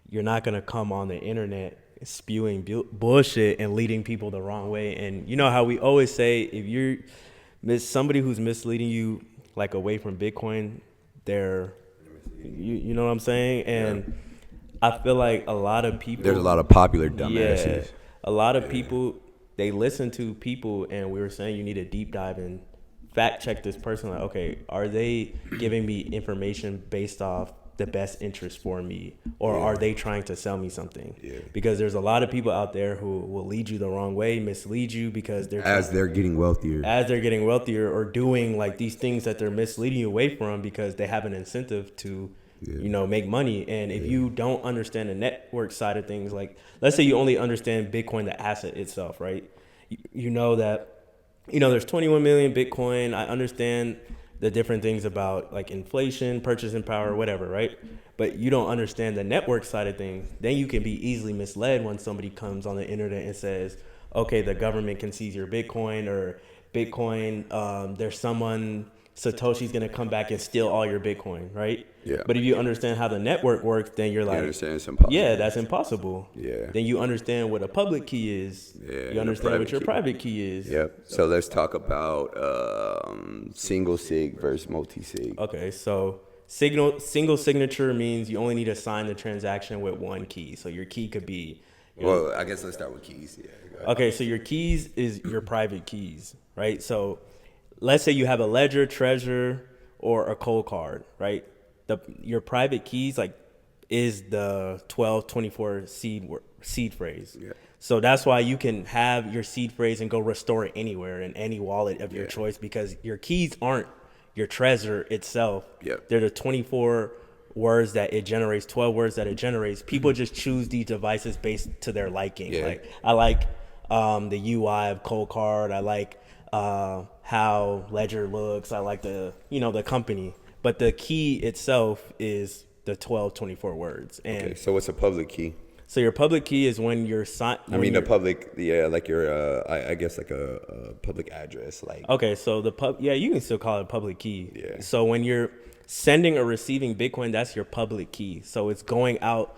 you're not gonna come on the internet spewing bullshit and leading people the wrong way. And you know how we always say, if you're somebody who's misleading you like away from Bitcoin, they're you know what I'm saying? And I feel like a lot of people, There's a lot of popular dumbasses. yeah, a lot of people, they listen to people, and we were saying you need to deep dive and fact check this person. Like, okay, are they giving me information based off the best interest for me, or are they trying to sell me something? Because there's a lot of people out there who will lead you the wrong way, mislead you because They're getting wealthier. as they're getting wealthier, or doing like these things that they're misleading you away from because they have an incentive to make money. And if you don't understand the network side of things, like let's say you only understand Bitcoin, the asset itself, right? You know that there's 21 million Bitcoin. I understand the different things about like inflation, purchasing power, whatever, right? But you don't understand the network side of things. Then you can be easily misled when somebody comes on the internet and says, okay, the government can seize your Bitcoin, or Bitcoin, there's someone, Satoshi's gonna come back and steal all your Bitcoin, right? Yeah. But if you understand how the network works, then you're like, understand it's impossible. yeah, that's impossible. Yeah. Then you understand what a public key is. Yeah, You understand what your key. private key is. Yep. So let's talk about single sig versus multi sig. Okay, so single signature means you only need to sign the transaction with one key. So your key could be. Well, I guess let's start with keys. Yeah. Go ahead. Okay, so your keys is your private keys, right? So let's say you have a Ledger, Trezor, or a Cold Card, right? Your private keys is the 1224 seed phrase. Yeah. So that's why you can have your seed phrase and go restore it anywhere in any wallet of your choice, because your keys aren't your Trezor itself. Yep. They're the 24 words that it generates, 12 words that it generates. People just choose these devices based to their liking. Yeah. Like, I like the UI of Cold Card. I like how Ledger looks. I like the company. But the key itself is the 1224 words. And Okay, so what's a public key? so your public key is when you're The public, like your, I guess like a public address, like. Okay, so you can still call it a public key. Yeah. So when you're sending or receiving Bitcoin, that's your public key. So it's going out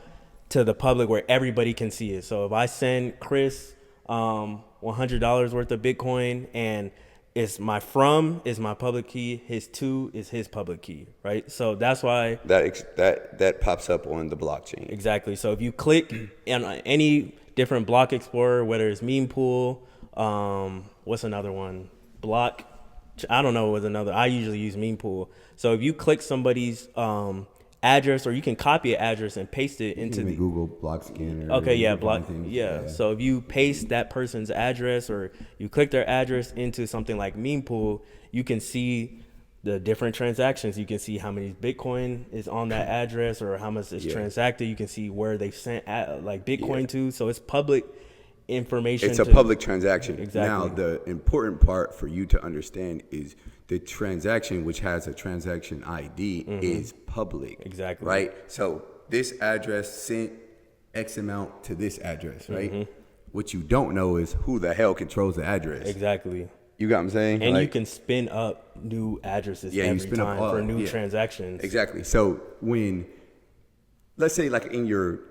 to the public where everybody can see it. So if I send Chris $100 worth of Bitcoin and is my public key, his to is his public key, right? So that's why That pops up on the blockchain. exactly. So if you click on any different block explorer, whether it's Mempool, what's another one? I don't know what's another. I usually use Mempool. So if you click somebody's address, or you can copy an address and paste it into the Google block scanner. Okay, yeah, So if you paste that person's address or you click their address into something like Mempool, you can see the different transactions. You can see how many Bitcoin is on that address or how much is transacted. You can see where they sent Bitcoin to. So it's public information. It's a public transaction. Exactly. Now, the important part for you to understand is the transaction, which has a transaction ID, is public. Exactly. Right? So this address sent X amount to this address, right? What you don't know is who the hell controls the address. Exactly. You got what I'm saying? And you can spin up new addresses every time for new transactions. Exactly. So when, let's say like in your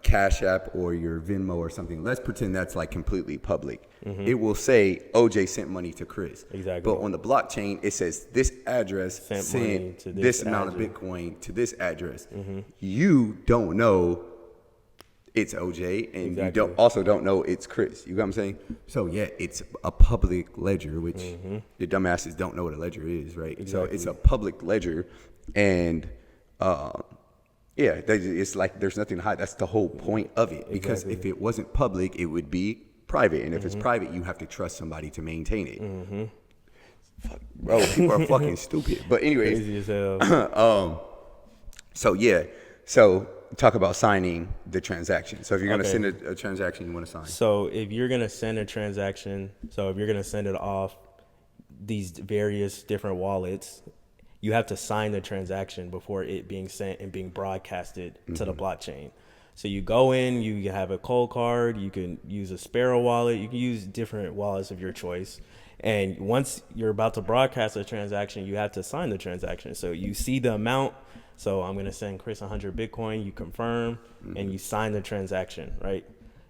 Cash App or your Venmo or something, let's pretend that's like completely public. It will say OJ sent money to Chris. Exactly. But on the blockchain, it says this address sent to this amount of Bitcoin to this address. You don't know it's OJ, and you don't know it's Chris. You got what I'm saying? So yeah, it's a public ledger, which the dumbasses don't know what a ledger is, right? Exactly. So it's a public ledger, and yeah, it's like there's nothing to hide. That's the whole point of it. Because if it wasn't public, it would be private, and if it's private, you have to trust somebody to maintain it. Fuck, bro, people are fucking stupid. But anyways, Crazy as hell. so talk about signing the transaction. So if you're gonna send a transaction, you want to sign. So if you're gonna send a transaction, if you're gonna send it off these various different wallets, you have to sign the transaction before it being sent and being broadcasted to the blockchain. So you go in, you have a cold card, you can use a Sparrow wallet, you can use different wallets of your choice. And once you're about to broadcast a transaction, you have to sign the transaction. So you see the amount. So I'm going to send Chris 100 Bitcoin, you confirm, and you sign the transaction, right?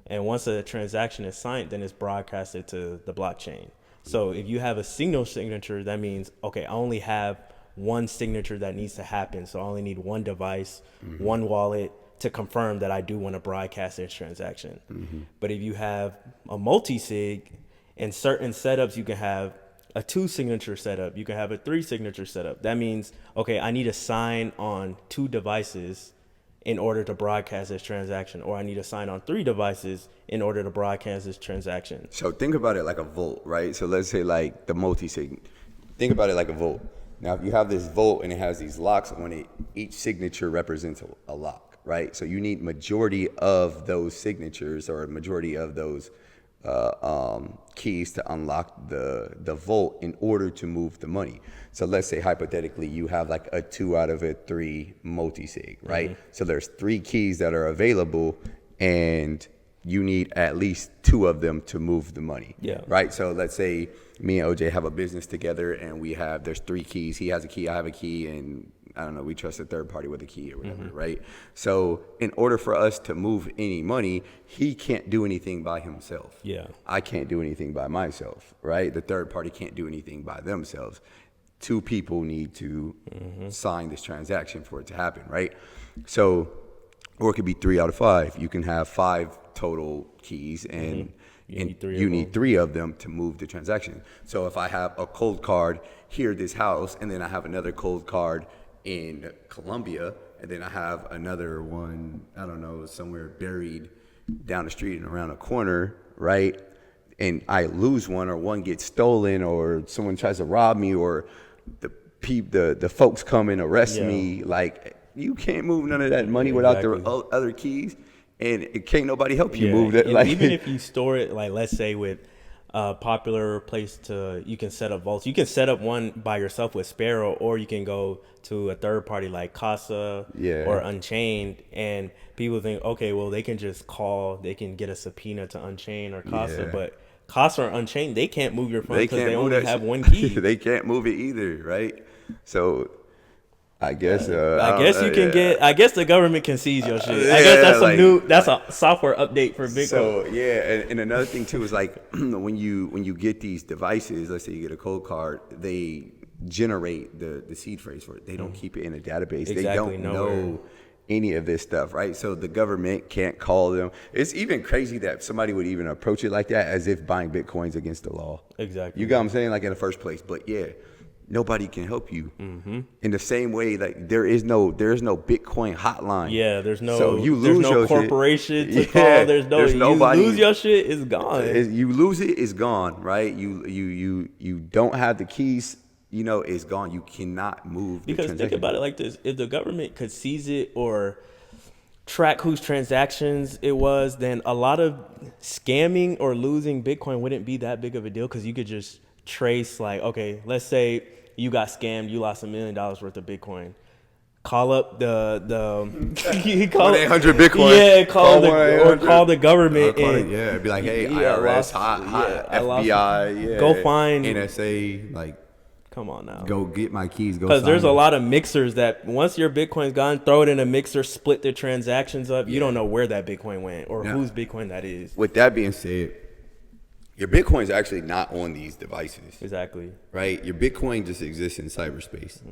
And once the transaction is signed, then it's broadcasted to the blockchain. So if you have a single signature, that means, okay, I only have one signature that needs to happen. So I only need one device, one wallet to confirm that I do want to broadcast this transaction. But if you have a multi-sig, in certain setups, you can have a 2-signature setup. You can have a 3-signature setup. That means, okay, I need to sign on 2 devices in order to broadcast this transaction, or I need to sign on 3 devices in order to broadcast this transaction. So think about it like a vault, right? So let's say like the multi-sig. Think about it like a vault. Now, if you have this vault and it has these locks on it, each signature represents a lock, right? So you need majority of those signatures or a majority of those keys to unlock the vault in order to move the money. So let's say hypothetically you have like a 2 out of a 3 multi-sig, right? So there's 3 keys that are available and you need at least 2 of them to move the money. Yeah. Right. So let's say me and OJ have a business together and there's 3 keys. He has a key, I have a key, and I don't know, we trust a third party with a key or whatever, right? So in order for us to move any money, he can't do anything by himself. Yeah. I can't do anything by myself, right? The third party can't do anything by themselves. 2 people need to sign this transaction for it to happen, right? So, or it could be 3 out of 5. You can have 5 total keys and you need 3 of them to move the transaction. So if I have a cold card here at this house, and then I have another cold card in Colombia, and then I have another one, I don't know, somewhere buried down the street and around a corner, right? And I lose one, or one gets stolen, or someone tries to rob me, or the folks come and arrest me. Like, you can't move none of that money without the other keys, and it can't nobody help you move that. Like, even if you store it, like let's say with popular place you can set up vaults. You can set up one by yourself with Sparrow, or you can go to a third party like Casa or Unchained, and people think, okay, well, they can just call, they can get a subpoena to Unchained or Casa, but Casa or Unchained, they can't move your funds because they only have one key. They can't move it either, right? So I guess I guess you can get. I guess the government can seize your shit. I guess that's some new. That's a software update for Bitcoin. So yeah, and another thing too is like when you get these devices, let's say you get a cold card, they generate the seed phrase for it. They don't keep it in a database. Exactly, they don't know any of this stuff, right? So the government can't call them. It's even crazy that somebody would even approach it like that, as if buying Bitcoin's against the law. Exactly. You got what I'm saying? Like in the first place. But yeah, nobody can help you. In the same way, like there is no Bitcoin hotline. Yeah, there's no. So you there's lose no your corporation shit. to call. There's nobody. You lose your shit, it's gone. You lose it, it's gone, right? You don't have the keys. You know, it's gone. You cannot move. Because think about it like this: if the government could seize it or track whose transactions it was, then a lot of scamming or losing Bitcoin wouldn't be that big of a deal, because you could just trace, like, okay, let's say you got scammed, you lost $1 million worth of Bitcoin. Call up the call 1-800 Bitcoin. Yeah, call the government. It'd be like, hey, IRS, FBI, go find NSA, like. Come on now. Go get my keys. Go. Because there's a lot of mixers that once your Bitcoin's gone, throw it in a mixer, split the transactions up. You don't know where that Bitcoin went or whose Bitcoin that is. With that being said, your Bitcoin's actually not on these devices. Exactly. Right? Your Bitcoin just exists in cyberspace.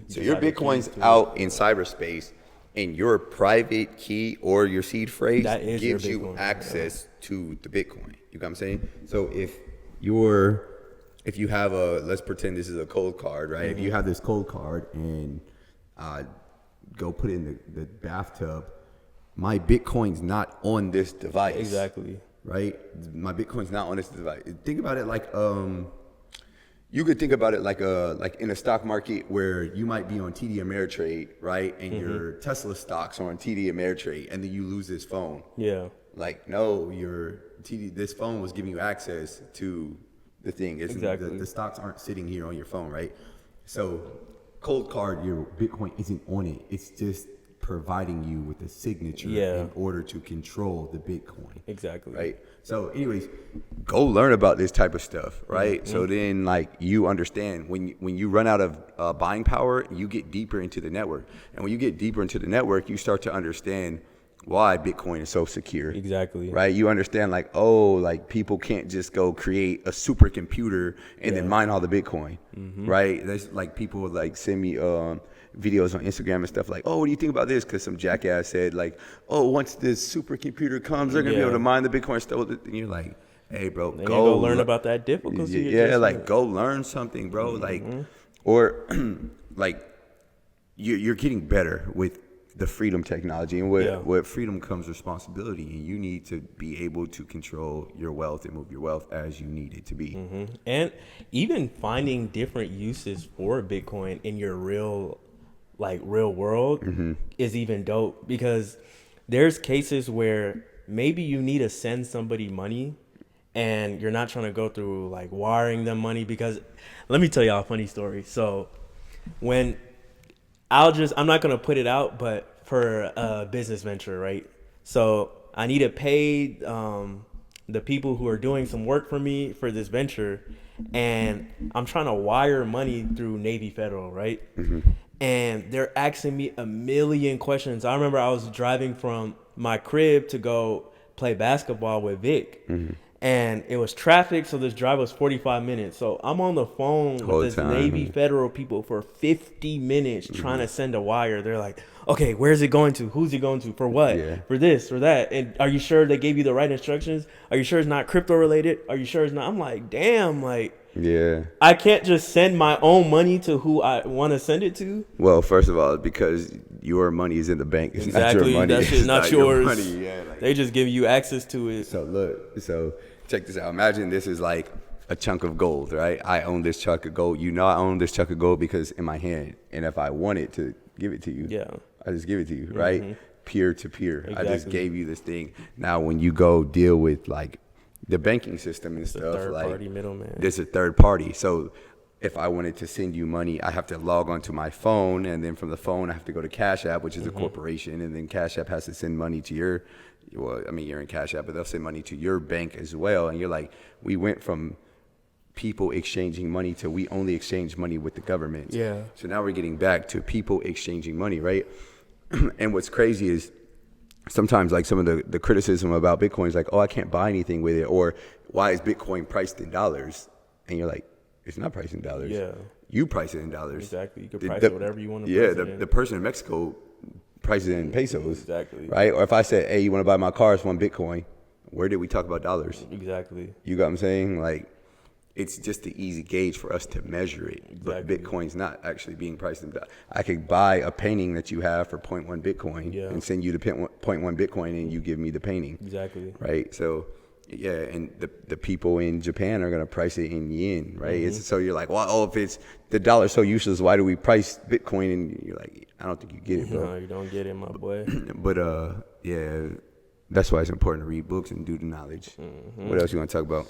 So your Bitcoin's out in cyberspace, and your private key or your seed phrase gives you access to the Bitcoin. You got what I'm saying? So if you have let's pretend this is a cold card, right? If you have this cold card and go put it in the bathtub, my Bitcoin's not on this device. Exactly. Right? My Bitcoin's not on this device. Think about it like you could think about it like in a stock market where you might be on TD Ameritrade, right? And your Tesla stocks are on TD Ameritrade, and then you lose this phone. Yeah. Like, no, this phone was giving you access to the thing. Exactly. The stocks aren't sitting here on your phone, right? So cold card, your Bitcoin isn't on it. It's just providing you with a signature in order to control the Bitcoin. Exactly. Right? So anyways, go learn about this type of stuff, right? So then, like, you understand when you run out of buying power, you get deeper into the network. And when you get deeper into the network, you start to understand why Bitcoin is so secure. Exactly. Right? You understand, like, like people can't just go create a supercomputer and then mine all the Bitcoin. Right? There's like people like send me videos on Instagram and stuff like, what do you think about this? Because some jackass said, like, once this supercomputer comes, they're gonna be able to mine the Bitcoin stuff. And you're like, hey, bro, go learn about that difficulty. Yeah, like, go learn something, bro. Like, or like you're getting better with the freedom technology, and with freedom comes responsibility, and you need to be able to control your wealth and move your wealth as you need it to be. And even finding different uses for Bitcoin in your real world is even dope, because there's cases where maybe you need to send somebody money and you're not trying to go through like wiring them money. Because let me tell y'all a funny story. So when I'm not going to put it out, but for a business venture, right? So I need to pay the people who are doing some work for me for this venture, and I'm trying to wire money through Navy Federal, right? And they're asking me a million questions. I remember I was driving from my crib to go play basketball with Vic. And it was traffic, so this drive was 45 minutes. So I'm on the phone with this Navy Federal people for 50 minutes trying to send a wire. They're like, okay, where's it going to? Who's it going to? For what? For this, for that. And are you sure they gave you the right instructions? Are you sure it's not crypto related? Are you sure it's not? I'm like, damn, like, I can't just send my own money to who I want to send it to. Well, first of all, because your money is in the bank. It's not your money. That shit's not yours. Your money. Yeah, like, they just give you access to it. So look, check this out. Imagine this is like a chunk of gold, right? I own this chunk of gold. You know I own this chunk of gold because in my hand. And if I wanted to give it to you, I just give it to you, right? Peer to peer. Exactly. I just gave you this thing. Now, when you go deal with like the banking system and The stuff. third Like party middleman. there's a third party. So if I wanted to send you money, I have to log onto my phone, and then from the phone I have to go to Cash App, which is a corporation, and then Cash App has to send money to your. Well, I mean, you're in Cash App, but they'll send money to your bank as well. And you're like, we went from people exchanging money to we only exchange money with the government. Yeah. So now we're getting back to people exchanging money, right? And what's crazy is sometimes like some of the criticism about Bitcoin is like, oh, I can't buy anything with it, or why is Bitcoin priced in dollars? And you're like, it's not priced in dollars. Yeah. You price it in dollars. Exactly. You can price it whatever you want to Yeah, price it in. the person in Mexico prices it in pesos. Exactly. Right? Or if I said, hey, you want to buy my car, it's 1 Bitcoin. Where did we talk about dollars? Exactly. You got what I'm saying? Like, it's just the easy gauge for us to measure it. But Exactly. Bitcoin's not actually being priced in dollars. I could buy a painting that you have for 0.1 Bitcoin Yeah. and send you the 0.1 Bitcoin, and you give me the painting. Exactly. Right? So, yeah, and the people in Japan are going to price it in yen, right? It's, so you're like, well, oh, if it's the dollar's so useless, why do we price Bitcoin? And you're like, I don't think you get it, bro. No, you don't get it, my boy. But yeah, that's why it's important to read books and do the knowledge. What else you want to talk about?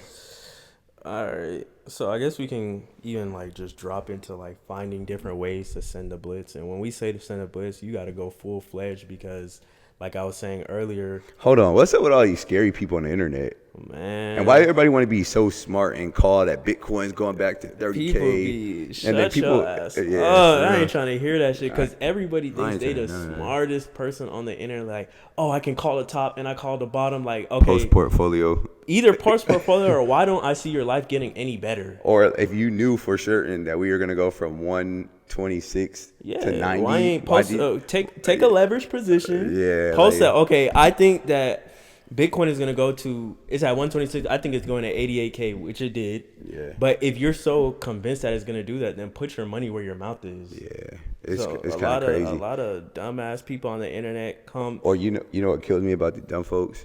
All right. So I guess we can even like just drop into like finding different ways to send a blitz. And when we say to send a blitz, you got to go full fledged because like I was saying earlier, Hold on, what's up with all these scary people on the internet? man. And why everybody want to be so smart and call that Bitcoin's going back to 30K? People be shut and then people, your ass. yeah, Oh, I yeah. ain't trying to hear that shit because everybody I thinks ain't they the saying none of that. smartest person on the internet. Like, oh, I can call the top and I call the bottom. Like, okay, Post portfolio. either post portfolio or why don't I see your life getting any better? Or if you knew for certain that we were gonna go from 126 Yeah, to 90, why ain't why post? do you- Take a leverage position. Yeah, post like- that. Okay, I think that Bitcoin is gonna go to. It's at 126. I think it's going to 88K, which it did. Yeah. But if you're so convinced that it's gonna do that, then put your money where your mouth is. Yeah, it's So it's a kind lot of crazy. a lot of dumbass people on the internet come. Or you know what kills me about the dumb folks?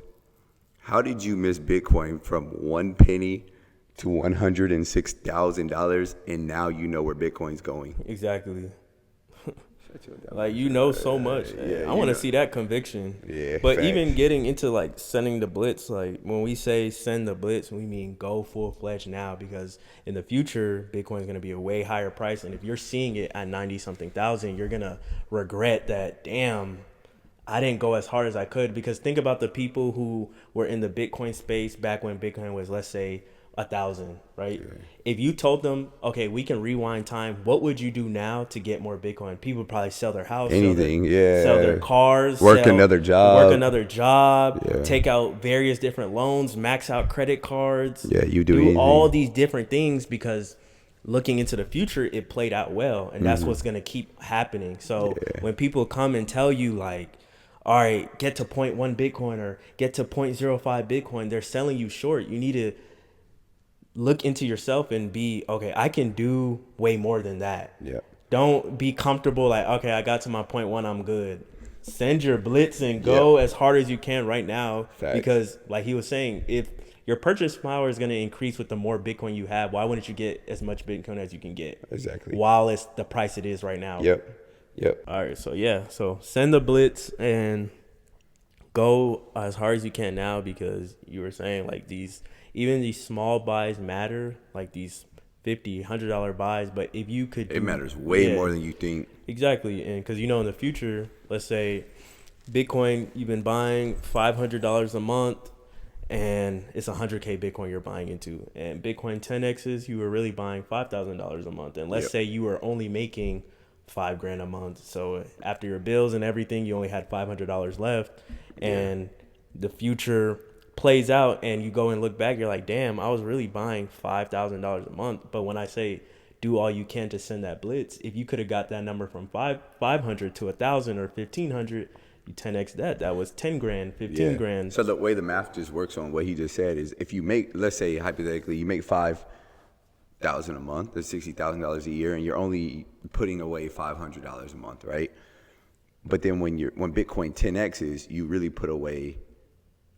How did you miss Bitcoin from 1 penny to $106,000, and now you know where Bitcoin's going? Exactly. Like you know so much. yeah, I you want know. to see that conviction. Yeah, But facts. even getting into like sending the blitz, like when we say send the blitz, we mean go full fledged now because in the future Bitcoin is going to be a way higher price, and if you're seeing it at 90 something thousand, you're gonna regret that. Damn, I didn't go as hard as I could. Because think about the people who were in the Bitcoin space back when Bitcoin was, let's say, 1,000, right? If you told them, okay, we can rewind time, what would you do now to get more Bitcoin? People would probably sell their house, Anything, sell their yeah. cars, Work another job. yeah. Take out various different loans, max out credit cards, Yeah, you do anything. all these different things because looking into the future, it played out well, and that's what's gonna keep happening. So when people come and tell you like, all right, get to 0.1 Bitcoin or get to 0.05 Bitcoin, they're selling you short. You need to look into yourself and be, okay, I can do way more than that. Yeah. Don't be comfortable like, okay, I got to my 0.1, I'm good. Send your blitz and go as hard as you can right now. Facts. Because like he was saying, if your purchase power is going to increase with the more Bitcoin you have, why wouldn't you get as much Bitcoin as you can get? Exactly. While it's the price it is right now. Yep. All right, so yeah, so send the blitz and go as hard as you can now because you were saying like these small buys matter, like these $50, $100 buys. But if you could, It matters way more than you think. exactly, and because in the future, let's say Bitcoin, you've been buying $500 a month, and it's 100K Bitcoin you're buying into, and Bitcoin 10x's, you were really buying $5,000 a month, and let's say you were only making $5,000 a month. So after your bills and everything, you only had $500 left, and the future plays out, and you go and look back, you're like, damn, I was really buying $5,000 a month. But when I say do all you can to send that blitz, if you could have got that number from 500 to 1,000 or 1,500, you 10x that was 10 grand, 15 grand. So the way the math just works on what he just said is if you make, let's say hypothetically, you make $5,000 a month, that's $60,000 a year, and you're only putting away $500 a month, right? But then when Bitcoin 10x's, you really put away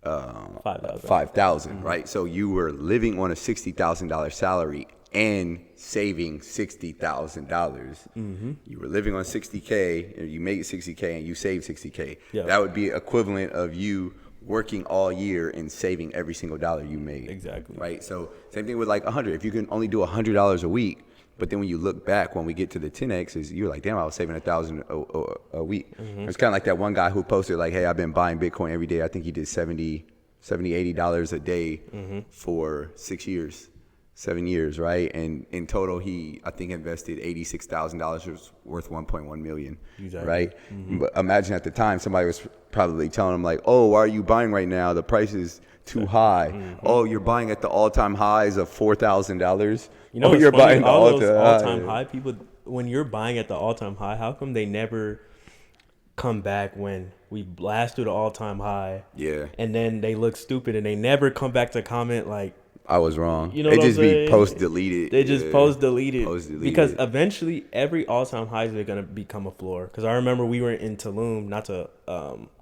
5,000, right? So you were living on a $60,000 salary and saving $60,000. You were living on $60K, and you made $60K, and you saved $60K. Yeah. That would be equivalent of you working all year and saving every single dollar you made. Exactly. Right. So same thing with like 100. If you can only do $100 a week, but then when you look back, when we get to the 10Xs, you're like, damn, I was saving 1,000 a week. It's kind of like that one guy who posted like, hey, I've been buying Bitcoin every day. I think he did $70, $80 a day for 6 years. 7 years, right? And in total, he, I think, invested $86,000 worth 1.1 million, Exactly. right? But imagine at the time, somebody was probably telling him like, oh, why are you buying right now? The price is too high. Oh, you're buying at the all-time highs of $4,000. You know, oh, what's you're funny? buying the All those all-time all-time high people, when you're buying at the all-time high, how come they never come back when we blast through the all-time high? Yeah, And then they look stupid and they never come back to comment like, I was wrong. you know, It what I'm just be saying? post-deleted. They just Yeah. post-deleted. Post-deleted. Because eventually every all-time highs are going to become a floor. Because I remember we were in Tulum, not to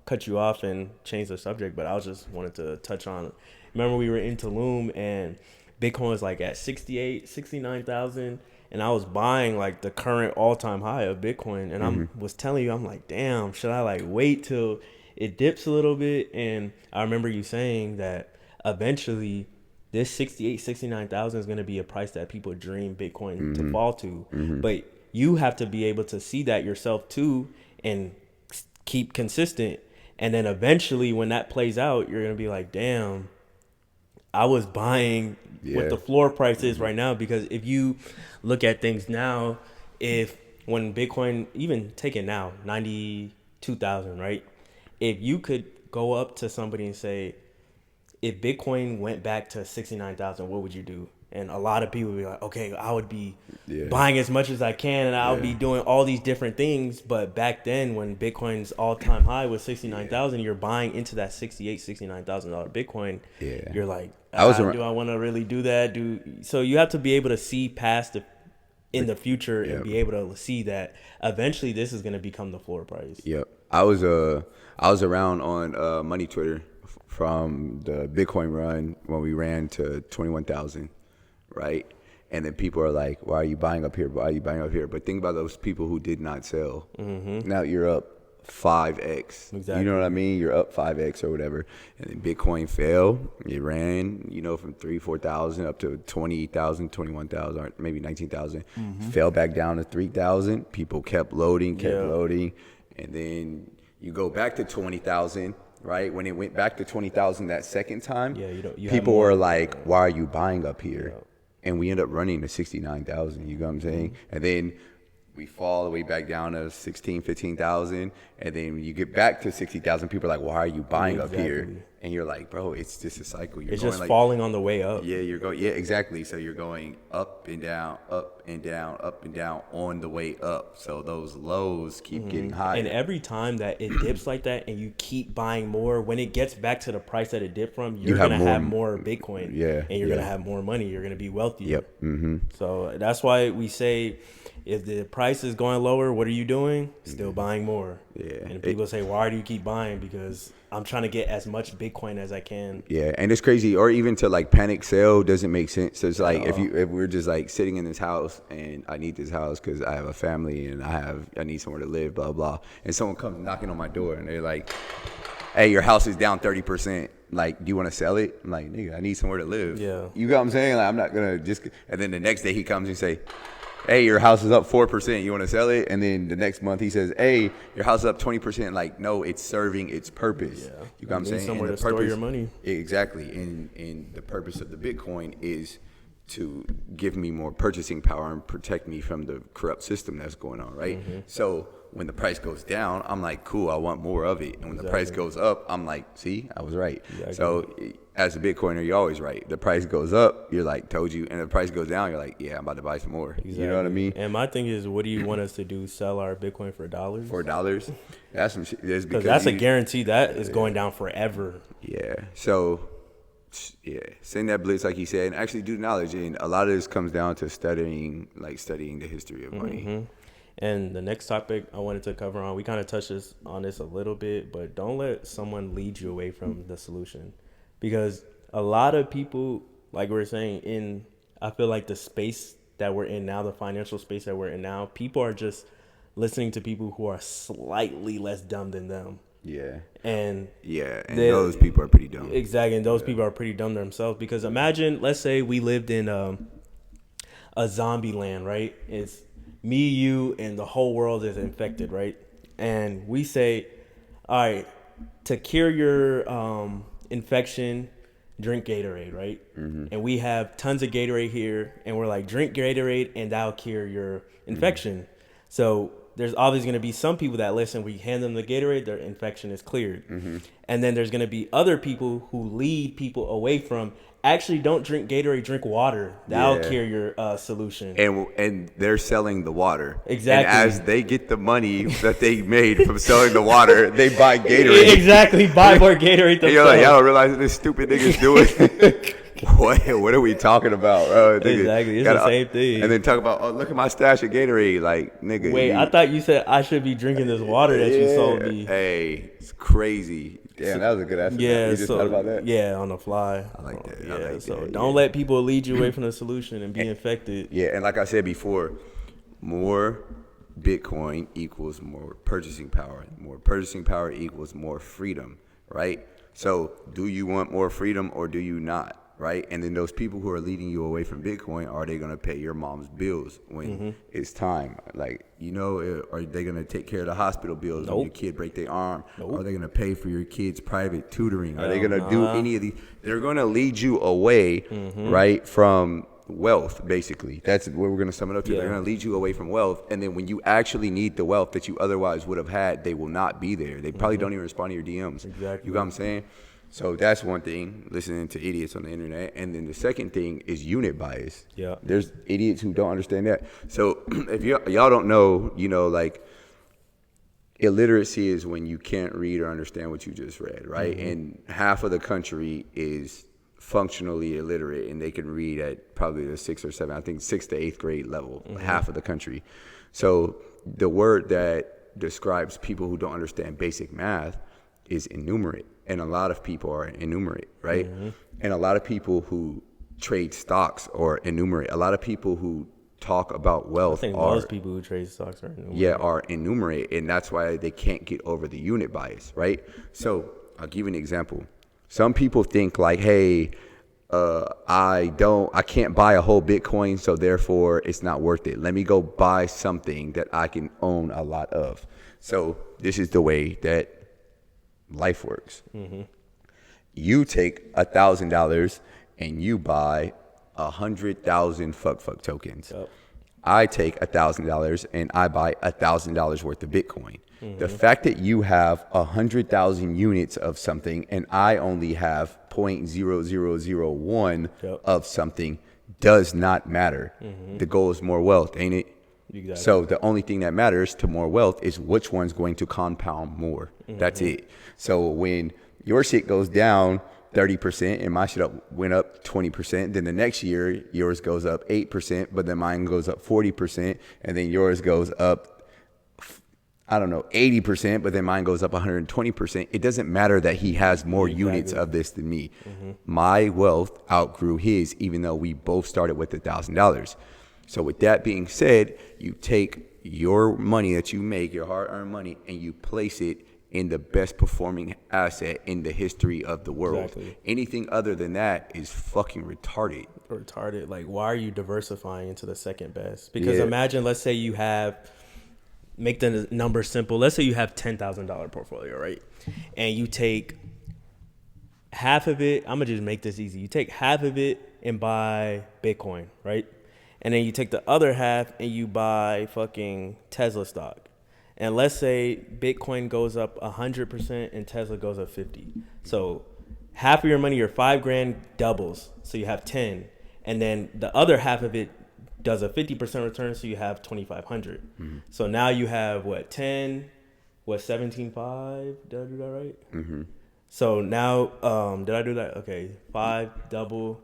cut you off and change the subject, but I was just wanted to touch on. Remember we were in Tulum and Bitcoin was like at 68, 69,000. And I was buying like the current all-time high of Bitcoin. And I was telling you, I'm like, damn, should I like wait till it dips a little bit? And I remember you saying that eventually this 68, 69,000 is going to be a price that people dream Bitcoin to fall to. But you have to be able to see that yourself too and keep consistent. And then eventually when that plays out, you're going to be like, damn, I was buying what the floor price is right now. Because if you look at things now, when Bitcoin, even take it now, 92,000, right? If you could go up to somebody and say, if Bitcoin went back to 69,000, what would you do? And a lot of people would be like, okay, I would be buying as much as I can and I would be doing all these different things. But back then when Bitcoin's all-time high was 69,000, you're buying into that $69,000 Bitcoin. Yeah. You're like, do I want to really do that? So you have to be able to see past in the future and be able to see that eventually this is going to become the floor price. Yep. I was around on Money Twitter from the Bitcoin run when we ran to 21,000, right? And then people are like, why are you buying up here? Why are you buying up here? But think about those people who did not sell. Now you're up 5x. Exactly. You know what I mean? You're up 5x or whatever. And then Bitcoin fell. It ran, from 3,000, 4,000 up to 20,000, 21,000, or maybe 19,000. Fell back down to 3,000. People kept loading. And then you go back to 20,000. Right when it went back to 20,000 that second time, people were like, "Why are you buying up here?" And we end up running to 69,000. You know what I'm saying? And then we fall all the way back down to 16, 15,000, and then when you get back to 60,000, people are like, "Why are you buying up here?" And you're like, "Bro, it's just a cycle. It's just falling on the way up." Yeah, you're going. Yeah, exactly. So you're going up and down, up and down, up and down on the way up. So those lows keep getting higher. And every time that it dips like that, and you keep buying more, when it gets back to the price that it dipped from, you're gonna have more Bitcoin. And you're gonna have more money. You're gonna be wealthier. So that's why we say, if the price is going lower, what are you doing? Still buying more. And people say, why do you keep buying? Because I'm trying to get as much Bitcoin as I can. Yeah, and it's crazy. Or even to like panic sell doesn't make sense. So it's like if we're just like sitting in this house and I need this house because I have a family and I need somewhere to live, blah blah. And someone comes knocking on my door and they're like, "Hey, your house is down 30%. Like, do you want to sell it?" I'm like, "Nigga, I need somewhere to live." Yeah. You know what I'm saying? Like, I'm not gonna just. And then the next day he comes and say, "Hey, your house is up 4%. You want to sell it?" And then the next month he says, "Hey, your house is up 20%. Like, no, it's serving its purpose. Yeah. You know what I'm saying? Somewhere And to store your money. Exactly. And the purpose of the Bitcoin is to give me more purchasing power and protect me from the corrupt system that's going on, right? So when the price goes down, I'm like, cool, I want more of it. And when the price goes up, I'm like, see, I was right. So as a Bitcoiner, you're always right. The price goes up, you're like, told you. And the price goes down, you're like, yeah, I'm about to buy some more. You know what I mean? And my thing is, what do you want us to do? Sell our Bitcoin for dollars? $4? That's some shit. Because that's a guarantee that is going down forever. Yeah. So, yeah, send that blitz like he said, and actually do knowledge. And a lot of this comes down to studying the history of money. And the next topic I wanted to cover on, we kind of touched on this a little bit, but don't let someone lead you away from the solution. Because a lot of people, like we were saying, I feel like the space that we're in now, the financial space that we're in now, people are just listening to people who are slightly less dumb than them. Yeah. And Yeah, and they- those people are pretty dumb. Exactly, and those people are pretty dumb themselves. Because imagine, let's say we lived in a zombie land, right? It's me, you, and the whole world is infected, right? And we say, all right, to cure your infection, drink Gatorade, right? And we have tons of Gatorade here, and we're like, drink Gatorade, and that'll cure your infection. So there's obviously going to be some people that listen. We hand them the Gatorade, their infection is cleared. And then there's going to be other people who lead people away from, actually don't drink Gatorade, drink water. That'll Yeah. cure your solution. And they're selling the water. Exactly. And as they get the money that they made from selling the water, they buy Gatorade. Exactly, buy more Gatorade And you're like, themselves. y'all don't realize what this stupid nigga's doing? What are we talking about? Nigga, Exactly, it's the same thing. And then talk about, oh, look at my stash of Gatorade. Like, nigga. Wait, I thought you said I should be drinking this water that you sold me. Hey, it's crazy. Damn, that was a good answer. Yeah, You just so thought about that? yeah, on the fly. I like that. Yeah, I like so that, don't yeah. let people lead you away from the solution and be infected. Yeah, and like I said before, more Bitcoin equals more purchasing power. More purchasing power equals more freedom, right? So do you want more freedom or do you not, right? And then those people who are leading you away from Bitcoin, are they going to pay your mom's bills when it's time? Like, you know, are they going to take care of the hospital bills when your kid break their arm? Are they going to pay for your kid's private tutoring? Are they going to do any of these? They're going to lead you away, right, from wealth, basically. That's what we're going to sum it up to. Yeah. They're going to lead you away from wealth, and then when you actually need the wealth that you otherwise would have had, they will not be there. They probably don't even respond to your DMs. Exactly. You got what I'm saying? So that's one thing, listening to idiots on the internet. And then the second thing is unit bias. Yeah. There's idiots who don't understand that. So if y'all don't know, you know, like, illiteracy is when you can't read or understand what you just read, right? And half of the country is functionally illiterate, and they can read at probably the 6th or 7th, I think 6th to 8th grade level, half of the country. So the word that describes people who don't understand basic math is enumerate, and a lot of people are enumerate, right? And a lot of people who trade stocks are enumerate. A lot of people who talk about I wealth think are most people who trade stocks are new. are enumerate, and that's why they can't get over the unit bias, right? So I'll give you an example. Some people think like, hey, I can't buy a whole Bitcoin, so therefore it's not worth it. Let me go buy something that I can own a lot of. So this is the way that life works. You take $1,000 and you buy 100,000 fuck tokens. Yep. I take $1,000 and I buy $1,000 worth of Bitcoin. The fact that you have 100,000 units of something and I only have 0.0001 Yep. of something does not matter. The goal is more wealth, ain't it? Exactly. So the only thing that matters to more wealth is which one's going to compound more. That's it. So when your shit goes down 30% and my shit went up 20%, then the next year yours goes up 8%, but then mine goes up 40%, and then yours goes up, I don't know, 80%, but then mine goes up 120%. It doesn't matter that he has more units of this than me. My wealth outgrew his, even though we both started with $1,000. So with that being said, you take your money that you make, your hard-earned money, and you place it in the best performing asset in the history of the world. Exactly. Anything other than that is fucking retarded. Retarded. Like, why are you diversifying into the second best? Because Yeah. imagine, let's say you have, make the number simple. Let's say you have $10,000 portfolio, right? And you take half of it. I'm gonna just make this easy. You take half of it and buy Bitcoin, right? And then you take the other half and you buy fucking Tesla stock. And let's say Bitcoin goes up 100% and Tesla goes up 50. So half of your money, your $5,000 doubles. So you have 10. And then the other half of it does a 50% return. So you have 2,500. So now you have what, 10, what, 17.5? Did I do that right? So now, did I do that? Okay. 5, double,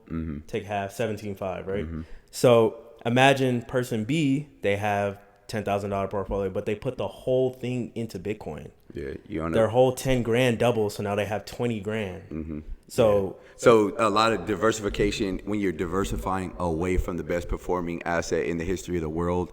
take half, 17.5, right? So imagine person B, they have $10,000 portfolio, but they put the whole thing into Bitcoin. Yeah, you own Their it. whole 10 grand doubles, so now they have 20 grand. So So a lot of diversification, when you're diversifying away from the best performing asset in the history of the world,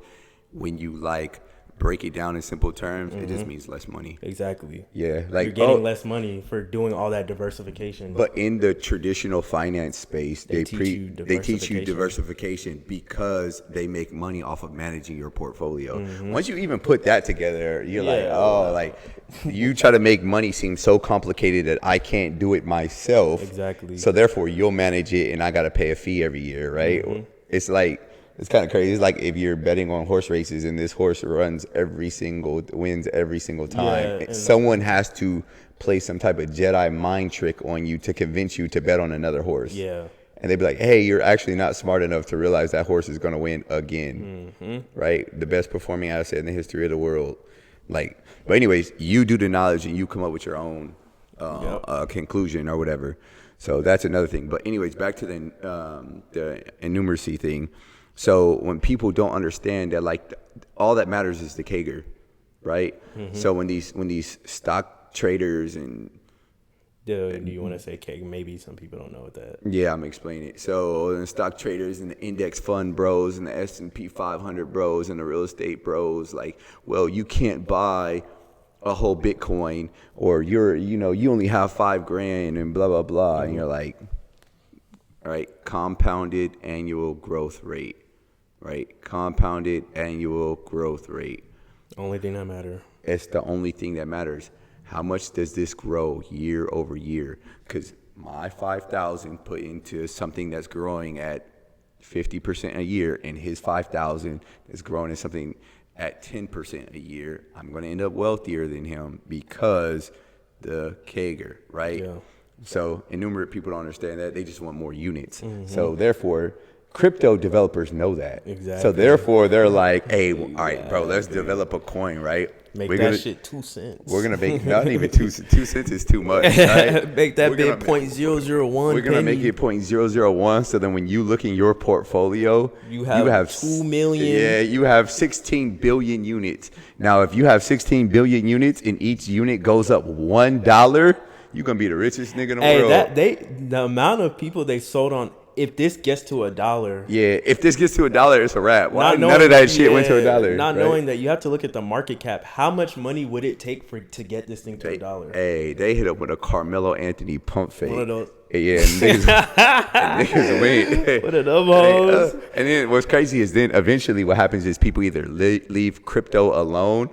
when you like break it down in simple terms, it just means less money. Exactly. Yeah, like You're getting less money for doing all that diversification. But in the traditional finance space, they teach you diversification. diversification because they make money off of managing your portfolio. Mm-hmm. Once you even put that together, you're like, Yeah. oh, like you try to make money seem so complicated that I can't do it myself. Exactly. So therefore, you'll manage it, and I got to pay a fee every year, right? Mm-hmm. It's like. It's kind of crazy. It's like if you're betting on horse races and this horse wins every single time. Yeah, Someone has to play some type of Jedi mind trick on you to convince you to bet on another horse. Yeah. And they'd be like, hey, you're actually not smart enough to realize that horse is going to win again. Right? The best performing asset in the history of the world. Like, but anyways, you do the knowledge and you come up with your own conclusion or whatever. So that's another thing. But anyways, back to the innumeracy thing. So when people don't understand that, like, all that matters is the CAGR, right? So when these stock traders and Do you want to say cake? Maybe some people don't know what that. yeah, I'm explaining it. So the stock traders and the index fund bros and the S&P 500 bros and the real estate bros, like, well, you can't buy a whole Bitcoin, or you only have $5,000 and blah blah blah, and you're like, all right, compounded annual growth rate. Right? Compounded annual growth rate. Only thing that matter. It's the only thing that matters. How much does this grow year over year? Because my 5,000 put into something that's growing at 50% a year, and his 5,000 is growing in something at 10% a year. I'm going to end up wealthier than him because the CAGR, right? Yeah. So innumerate people don't understand that. They just want more units. So therefore, crypto developers know that. Exactly. So therefore, they're like, "Hey, all right, bro, let's develop a coin, right? Make We're that gonna- shit 2 cents. We're gonna make not even 2 cents is too much. Right? Make that We're bit gonna- .001. We're gonna make penny. it .001. So then, when you look in your portfolio, You have 2 million. Yeah, you have 16 billion units. Now, if you have 16 billion units and each unit goes up $1, you're gonna be the richest nigga in the Hey, world. the amount of people they sold on. If this gets to $1, Yeah, if this gets to $1, it's a wrap. Why not none knowing of that shit went to yeah, $1? Not right? knowing that you have to look at the market cap. How much money would it take to get this thing to $1? Hey, they hit up with a Carmelo Anthony pump fake. One of those. Yeah, niggas win. What are them hoes? And then what's crazy is then eventually what happens is people either leave crypto alone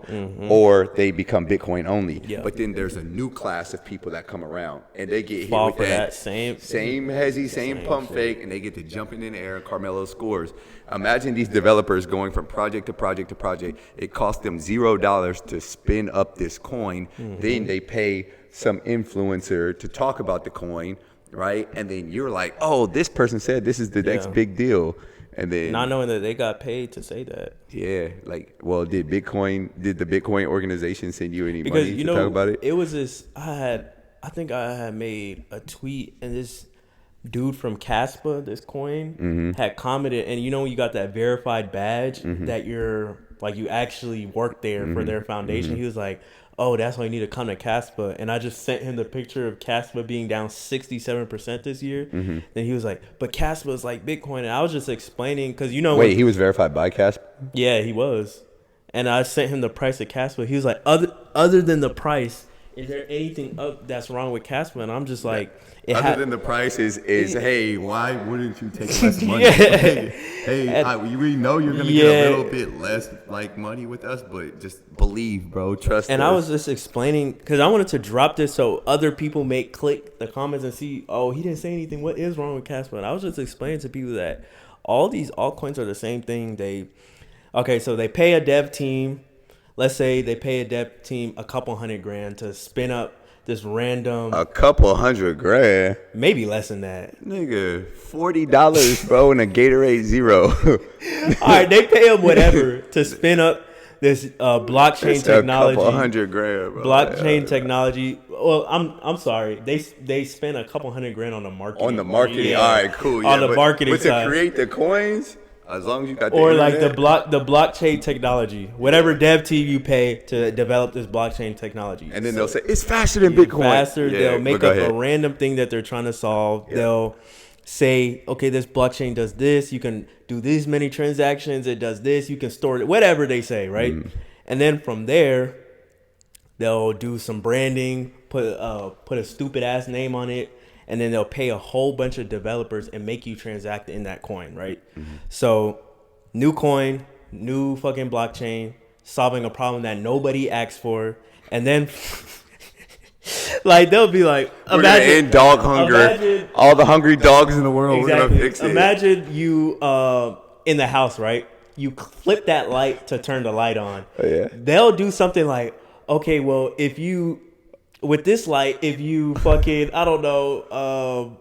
or they become Bitcoin only. Yeah. But then there's a new class of people that come around and they get hit Fall with for that same hezzy, same pump fake, and they get to jumping in the air and Carmelo scores. Imagine these developers going from project to project to project. It costs them $0 to spin up this coin. Then they pay some influencer to talk about the coin. Right, and then you're like, "Oh, this person said this is the next Yeah. big deal," and then Not knowing that they got paid to say that. yeah, like, well, did the Bitcoin organization send you any Because money to talk about it? It was this. I think I had made a tweet, and this dude from Caspa, this coin, had commented, and when you got that verified badge that you're like you actually worked there for their foundation. He was like, "Oh, that's why you need to come to Caspa." And I just sent him the picture of Caspa being down 67% this year. Then he was like, "But Caspa is like Bitcoin," and I was just explaining because Wait, he was verified by Casp? yeah, he was. And I sent him the price of Caspa. He was like, other than the price, is there anything up that's wrong with Caspa? And I'm just like, Other than the price is hey, Why wouldn't you take less money? Yeah. Hey, we know you're gonna get Yeah. a little bit less like money with us, but just believe, bro. Trust and us. I was just explaining because I wanted to drop this so other people may click the comments and see, oh, he didn't say anything. What is wrong with Caspa? And I was just explaining to people that all these altcoins are the same thing. So they pay a dev team. Let's say they pay a dev team a couple $100,000 to spin up this random, a couple $100,000, maybe less than that. nigga, $40, bro, and a Gatorade Zero. All right, they pay them whatever to spin up this blockchain It's technology. a couple $100,000, bro. Blockchain technology. Well, I'm sorry. They spent a couple $100,000 on the marketing. On the marketing, Yeah. all right, cool. On Yeah, the marketing but side. to create the coins, as long as you got the Or like the internet, blockchain technology, whatever dev team you pay to develop this blockchain technology, and then they'll say it's faster than Bitcoin. faster. Yeah, They'll but make go up a ahead. random thing that they're trying to solve. They'll say, okay, this blockchain does this. You can do these many transactions. It does this. You can store it. Whatever they say, right? And then from there, they'll do some branding, put a stupid ass name on it, and then they'll pay a whole bunch of developers and make you transact in that coin, right? So, new coin, new fucking blockchain, solving a problem that nobody asked for, and then like they'll be like, We're gonna end dog hunger. Imagine, all the hungry dogs in the world. We're exactly. gonna fix it. Imagine you in the house, right? You flip that light to turn the light on. Oh, yeah. They'll do something like, okay, well, if you with this light, if you fucking, I don't know,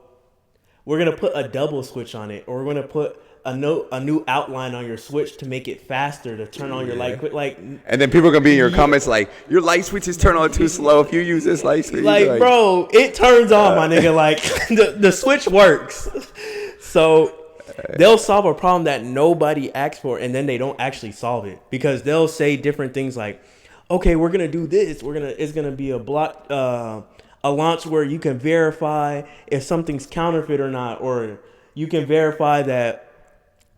we're gonna put a double switch on it, or we're gonna put a new outline on your switch to make it faster to turn on your light quick. Like, and then people are gonna be in your comments like, your light switches turn on too slow. If you use this light switch, like, bro, it turns on, my nigga. Like, the switch works. So they'll solve a problem that nobody asked for, and then they don't actually solve it because they'll say different things like, okay, we're gonna do this. It's gonna be a block, a launch where you can verify if something's counterfeit or not, or you can verify that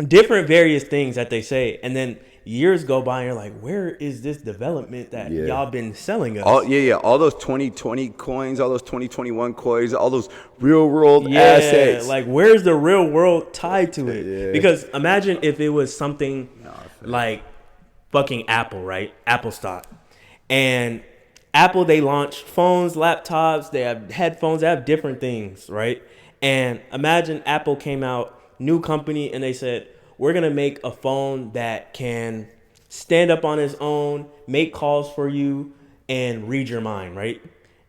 different various things that they say, and then years go by and you're like, where is this development that y'all been selling us? All those 2020 coins, all those 2021 coins, all those real world assets. Like, where's the real world tied to it? Yeah. Because imagine if it was something like fucking Apple, right? Apple stock. And Apple, they launch phones, laptops, they have headphones, they have different things, right? And imagine Apple came out, new company, and they said, we're going to make a phone that can stand up on its own, make calls for you, and read your mind, right?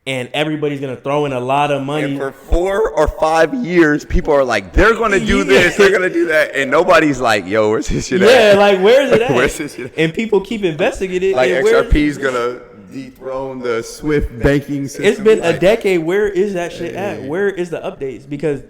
And everybody's going to throw in a lot of money. And for 4 or 5 years, people are like, they're going to do this, they're going to do that. And nobody's like, yo, where's this shit at? Yeah, like, where's it at? Where's this shit at? And people keep investigating it. Like, and XRP's going to dethrone the Swift banking system. It's been a decade. Where is that shit at? Where is the updates? Because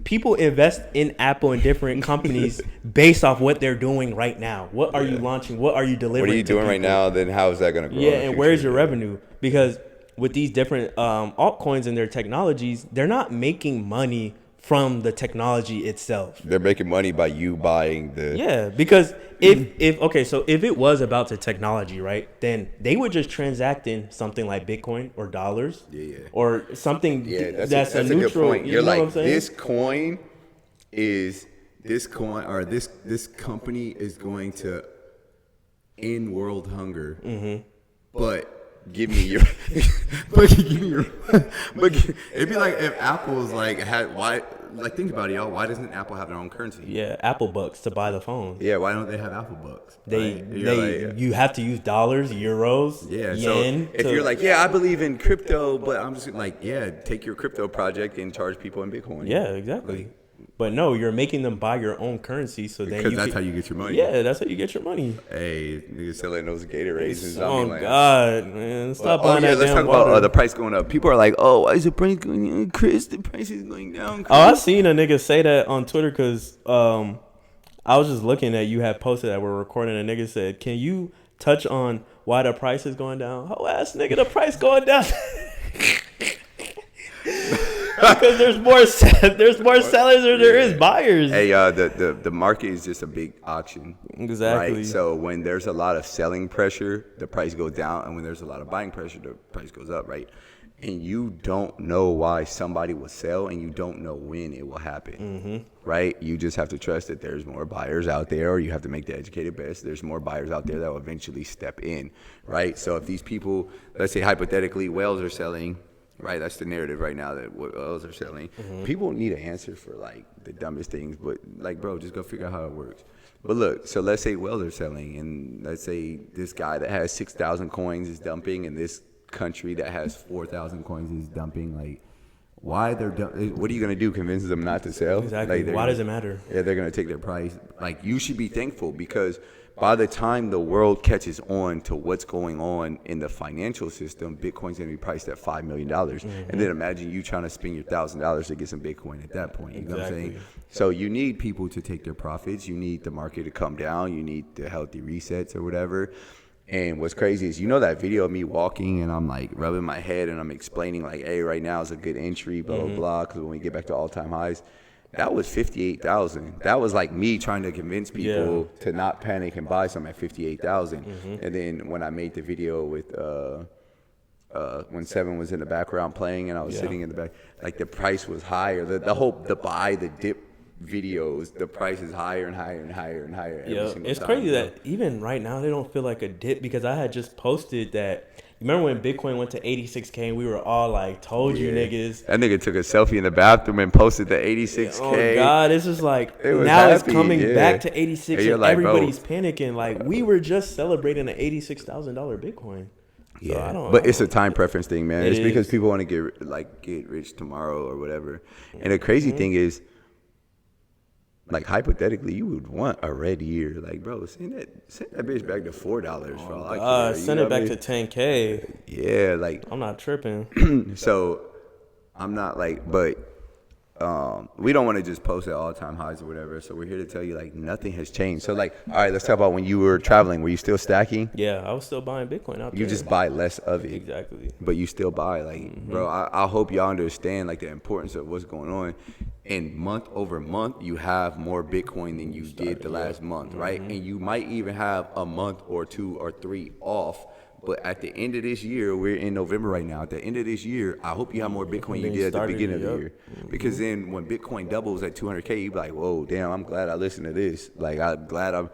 people invest in Apple and different companies based off what they're doing right now. What are you launching? What are you delivering? What are you to doing people? right now? Then how is that going to grow? Yeah, and where's your revenue? Because with these different altcoins and their technologies, they're not making money from the technology itself. They're making money by you buying the... Yeah, because if it was about the technology, right, then they would just transact in something like Bitcoin or dollars, or something that's a neutral. good point. You're know like, what I'm saying? This company is going to end world hunger, but Give me your... but it'd be like if Apple was like think about it, y'all. Why doesn't Apple have their own currency? Yeah, Apple bucks to buy the phone. Yeah, why don't they have Apple bucks? You have to use dollars, euros, yen. So if you're like, yeah, I believe in crypto, but I'm just like, yeah, take your crypto project and charge people in Bitcoin. Yeah, exactly. But no, you're making them buy your own currency, so then because that's how you get your money. Yeah, that's how you get your money. Hey, niggas selling those Gatorades and Oh Zombieland. God, man, stop buying that let's damn talk water. about the price going up. People are like, oh, why is the price going down? Chris, the price is going down. Chris. Oh, I seen a nigga say that on Twitter because I was just looking at you had posted that we're recording. A nigga said, "Can you touch on why the price is going down?" Oh, ass nigga, the price going down. Because there's more sellers or there is buyers. Hey, the market is just a big auction. Exactly. Right? So when there's a lot of selling pressure, the price goes down, and when there's a lot of buying pressure, the price goes up, right? And you don't know why somebody will sell, and you don't know when it will happen, right? You just have to trust that there's more buyers out there, or you have to make the educated guess. There's more buyers out there that will eventually step in, right? So if these people, let's say hypothetically, whales are selling. Right, that's the narrative right now that whales are selling. People need an answer for like the dumbest things, but like, bro, just go figure out how it works. But look, so let's say whales are selling, and let's say this guy that has 6,000 coins is dumping, and this country that has 4,000 coins is dumping. Like, why they're what are you gonna do? Convince them not to sell? Exactly. Like, why does it matter? Yeah, they're gonna take their price. Like, you should be thankful because by the time the world catches on to what's going on in the financial system, Bitcoin's going to be priced at $5 million. And then imagine you trying to spend your $1,000 to get some Bitcoin at that point. You know what I'm saying? So you need people to take their profits. You need the market to come down. You need the healthy resets or whatever. And what's crazy is, you know that video of me walking and I'm like rubbing my head and I'm explaining like, hey, right now is a good entry, blah, blah, blah, because when we get back to all-time highs. That was 58,000. That was like me trying to convince people to not panic and buy some at 58,000. And then when I made the video with when Seven was in the background playing and I was sitting in the back, like the price was higher. The buy the dip videos, the price is higher and higher and higher and higher. Every single It's time, crazy you know? that even right now they don't feel like a dip, because I had just posted that. Remember when Bitcoin went to 86K and we were all like, told you niggas. That nigga took a selfie in the bathroom and posted the 86K. Oh God, it's just like It was now it's happy, coming back to 86 And and, you're like, bro. everybody's panicking. Like we were just celebrating an $86,000 Bitcoin. So I don't, But it's a time preference thing, man. It It's because is. people want to get rich tomorrow or whatever. And the crazy thing is, like hypothetically, you would want a red year. Like, bro, send that bitch back to $4 for all I care. You send know it what I back mean? to 10K. Yeah, like I'm not tripping. so. I'm not like, but we don't want to just post at all-time highs or whatever. So we're here to tell you like nothing has changed. So like, all right, let's talk about when you were traveling. Were you still stacking? Yeah, I was still buying Bitcoin out there. You just buy less of it. Exactly. But you still buy, like, bro, I hope y'all understand, like, the importance of what's going on. And month over month, you have more Bitcoin than you did the last month, right? And you might even have a month or 2 or 3 off. But at the end of this year, we're in November right now. At the end of this year, I hope you have more Bitcoin you did at the beginning of the year. Because then when Bitcoin doubles at 200K, you be like, whoa, damn, I'm glad I listened to this. Like, I'm glad I'm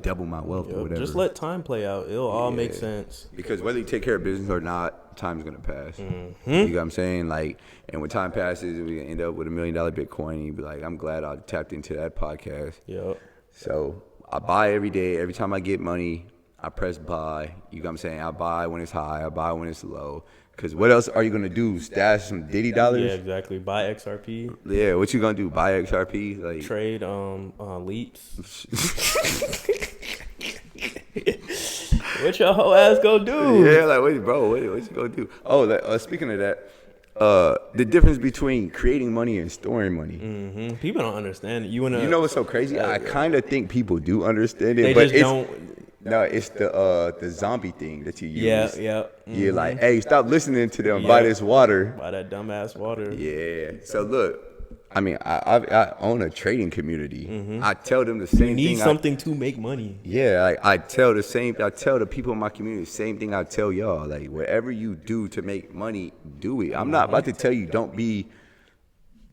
double my wealth or whatever. Just let time play out. It'll all make sense. Because whether you take care of business or not, time's gonna pass. You know what I'm saying? Like, and when time passes, we end up with $1 million Bitcoin, and you be like, I'm glad I tapped into that podcast. Yep. So I buy every day. Every time I get money, I press buy. You know what I'm saying? I buy when it's high. I buy when it's low. Because what else are you gonna do? Stash some Diddy dollars? Yeah, exactly. Buy XRP. Yeah. What you gonna do? Buy XRP? Like Trade leaps. What your whole ass gonna do? Yeah, like what you gonna do? Oh, speaking of that, the difference between creating money and storing money. People don't understand it. You know what's so crazy? I kind of think people do understand it, They but just it's don't. no, it's the zombie thing that you use. Yeah. You're like, hey, stop listening to them. Buy this water. Buy that dumbass water. Yeah. So look, I mean, I own a trading community. I tell them the same You need thing. something to make money. Yeah, I tell the people in my community the same thing I tell y'all. Like, whatever you do to make money, do it. I'm not about to tell you don't be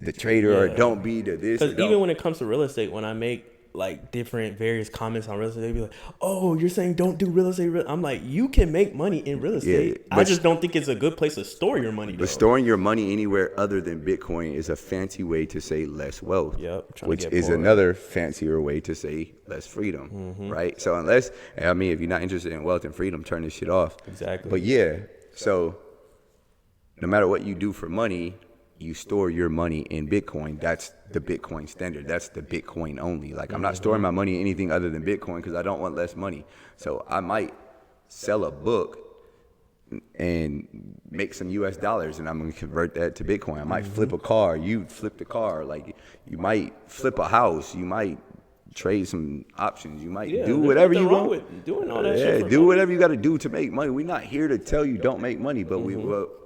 the trader or don't be the this. Because even when it comes to real estate, when I make like different various comments on real estate, they be like, "Oh, you're saying don't do real estate." I'm like, you can make money in real estate. I but- just don't think it's a good place to store your money. But Though. storing your money anywhere other than Bitcoin is a fancy way to say less wealth. Yep, trying to Which get is poor. another fancier way to say less freedom, right? So if you're not interested in wealth and freedom, turn this shit off. Exactly. But yeah, so no matter what you do for money, you store your money in Bitcoin. That's the Bitcoin standard. That's the Bitcoin only. Like, I'm not storing my money in anything other than Bitcoin because I don't want less money. So I might sell a book and make some US dollars and I'm going to convert that to Bitcoin. I might flip a car. You flip the car. Like, you might flip a house. You might trade some options. You might do there's whatever nothing you wrong want. with doing all that Yeah, shit for do money. whatever you got to do to make money. We're not here to tell you don't make money, but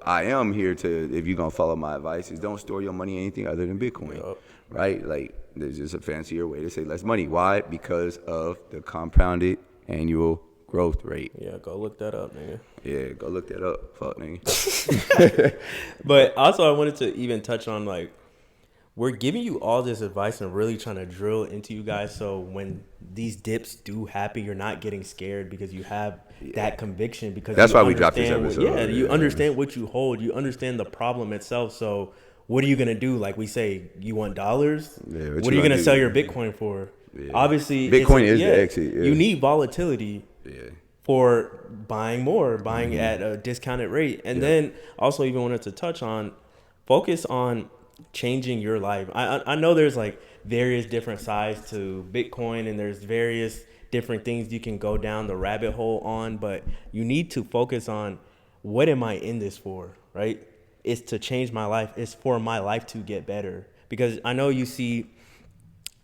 I am here to, if you're going to follow my advice, is don't store your money in anything other than Bitcoin, right? Like, there's just a fancier way to say less money. Why? Because of the compounded annual growth rate. Yeah, go look that up, nigga. Yeah, go look that up. Fuck, nigga. But also, I wanted to even touch on, like, we're giving you all this advice and really trying to drill into you guys, so when these dips do happen, you're not getting scared because you have that conviction. Because That's you why we dropped this understand episode. you understand what you hold. You understand the problem itself. So what are you gonna do? Like we say, you want dollars. Yeah, what are you gonna sell your Bitcoin for? Yeah. Obviously, Bitcoin is the exit. Yeah. You need volatility. Yeah. For buying at a discounted rate. And then also even wanted to touch on, focus on changing your life. I know there's like various different sides to Bitcoin and there's various different things you can go down the rabbit hole on, but you need to focus on, what am I in this for, right? It's to change my life. It's for my life to get better. Because I know you see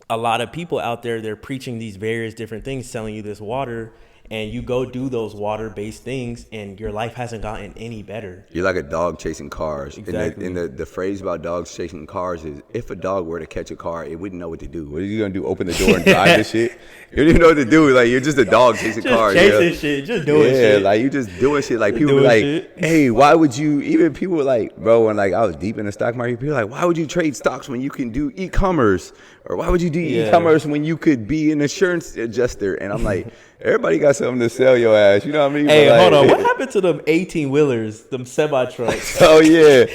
a lot of people out there, they're preaching these various different things, selling you this water, and you go do those water-based things, and your life hasn't gotten any better. You're like a dog chasing cars. Exactly. And the phrase about dogs chasing cars is, if a dog were to catch a car, it wouldn't know what to do. What are you gonna do? Open the door and drive this shit? You don't even know what to do. Like, you're just a dog chasing Just cars. chasing shit, just doing Yeah, shit. like you just doing shit. Like people be Doing like, shit. hey, why would you? Even people were like, bro, when like I was deep in the stock market, people were like, why would you trade stocks when you can do e-commerce? Or why would you do Yeah. e-commerce when you could be an insurance adjuster? And I'm like, everybody got something to sell your ass. You know what I mean? Hey, But, like, hold on. What happened to them 18-wheelers, them semi-trucks? Oh yeah,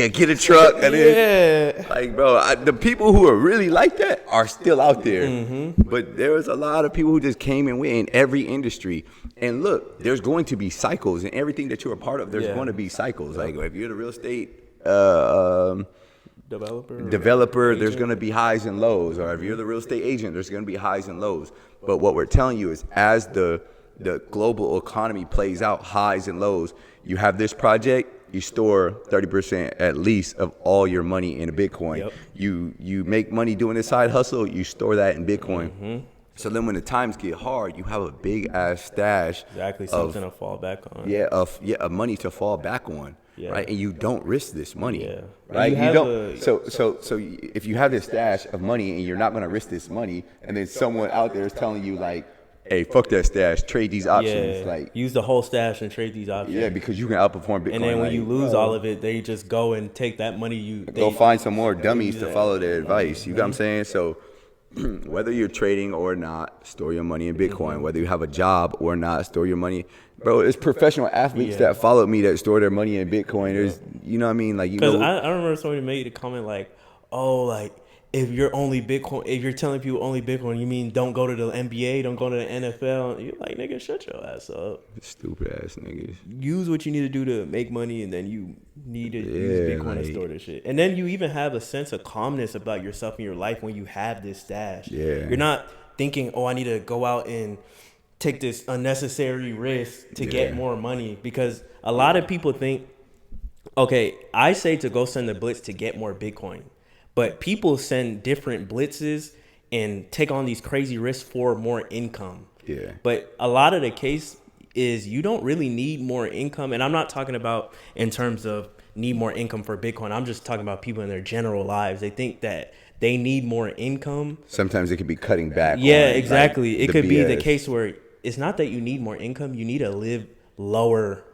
get a truck and then Yeah. like, bro, the people who are really like that are still out there. Mm-hmm. But there was a lot of people who just came and went in every industry. And look, there's going to be cycles in everything that you're a part of. There's Yeah. going to be cycles. Like if you're the real estate Developer. there's going to be highs and lows. Or if you're the real estate agent, there's going to be highs and lows. But what we're telling you is, as the global economy plays out, highs and lows, you have this project, you store 30% at least of all your money in Bitcoin. Yep. You make money doing this side hustle, you store that in Bitcoin. So then when the times get hard, you have a big ass stash Exactly, of something to fall back on. of money to fall back on. Yeah. Right, and you don't risk this money, Yeah. right? You You have don't. So if you have this stash of money and you're not going to risk this money, and then someone out there is telling you like, "Hey, fuck that stash, trade these options." Yeah. Like, Use the whole stash and trade these options. yeah, because you can outperform Bitcoin. And then when like, you lose bro, all of it, they just go and take that money go find some more dummies to Yeah. follow their advice. You got what I'm saying? So whether you're trading or not, store your money in Bitcoin. Whether you have a job or not, store your money. Bro, there's professional athletes Yeah. that followed me that store their money in Bitcoin. There's, you know what I mean? Like, you Because know, I remember somebody made a comment like, "Oh, like if you're only Bitcoin, if you're telling people only Bitcoin, you mean don't go to the NBA, don't go to the NFL." You're like, nigga, shut your ass up. stupid ass niggas. Use what you need to do to make money, and then you need to use Yeah, Bitcoin like- to store this shit. And then you even have a sense of calmness about yourself and your life when you have this stash. Yeah. You're not thinking, "Oh, I need to go out and take this unnecessary risk to get Yeah. more money," because a lot of people think, okay, I say to go send the blitz to get more Bitcoin, but people send different blitzes and take on these crazy risks for more income. Yeah. But a lot of the case is you don't really need more income. And I'm not talking about in terms of need more income for Bitcoin. I'm just talking about people in their general lives. They think that they need more income. Sometimes it could be cutting back. Yeah, on, exactly. like, It could be the BS. case where it's not that you need more income. You need to live lower,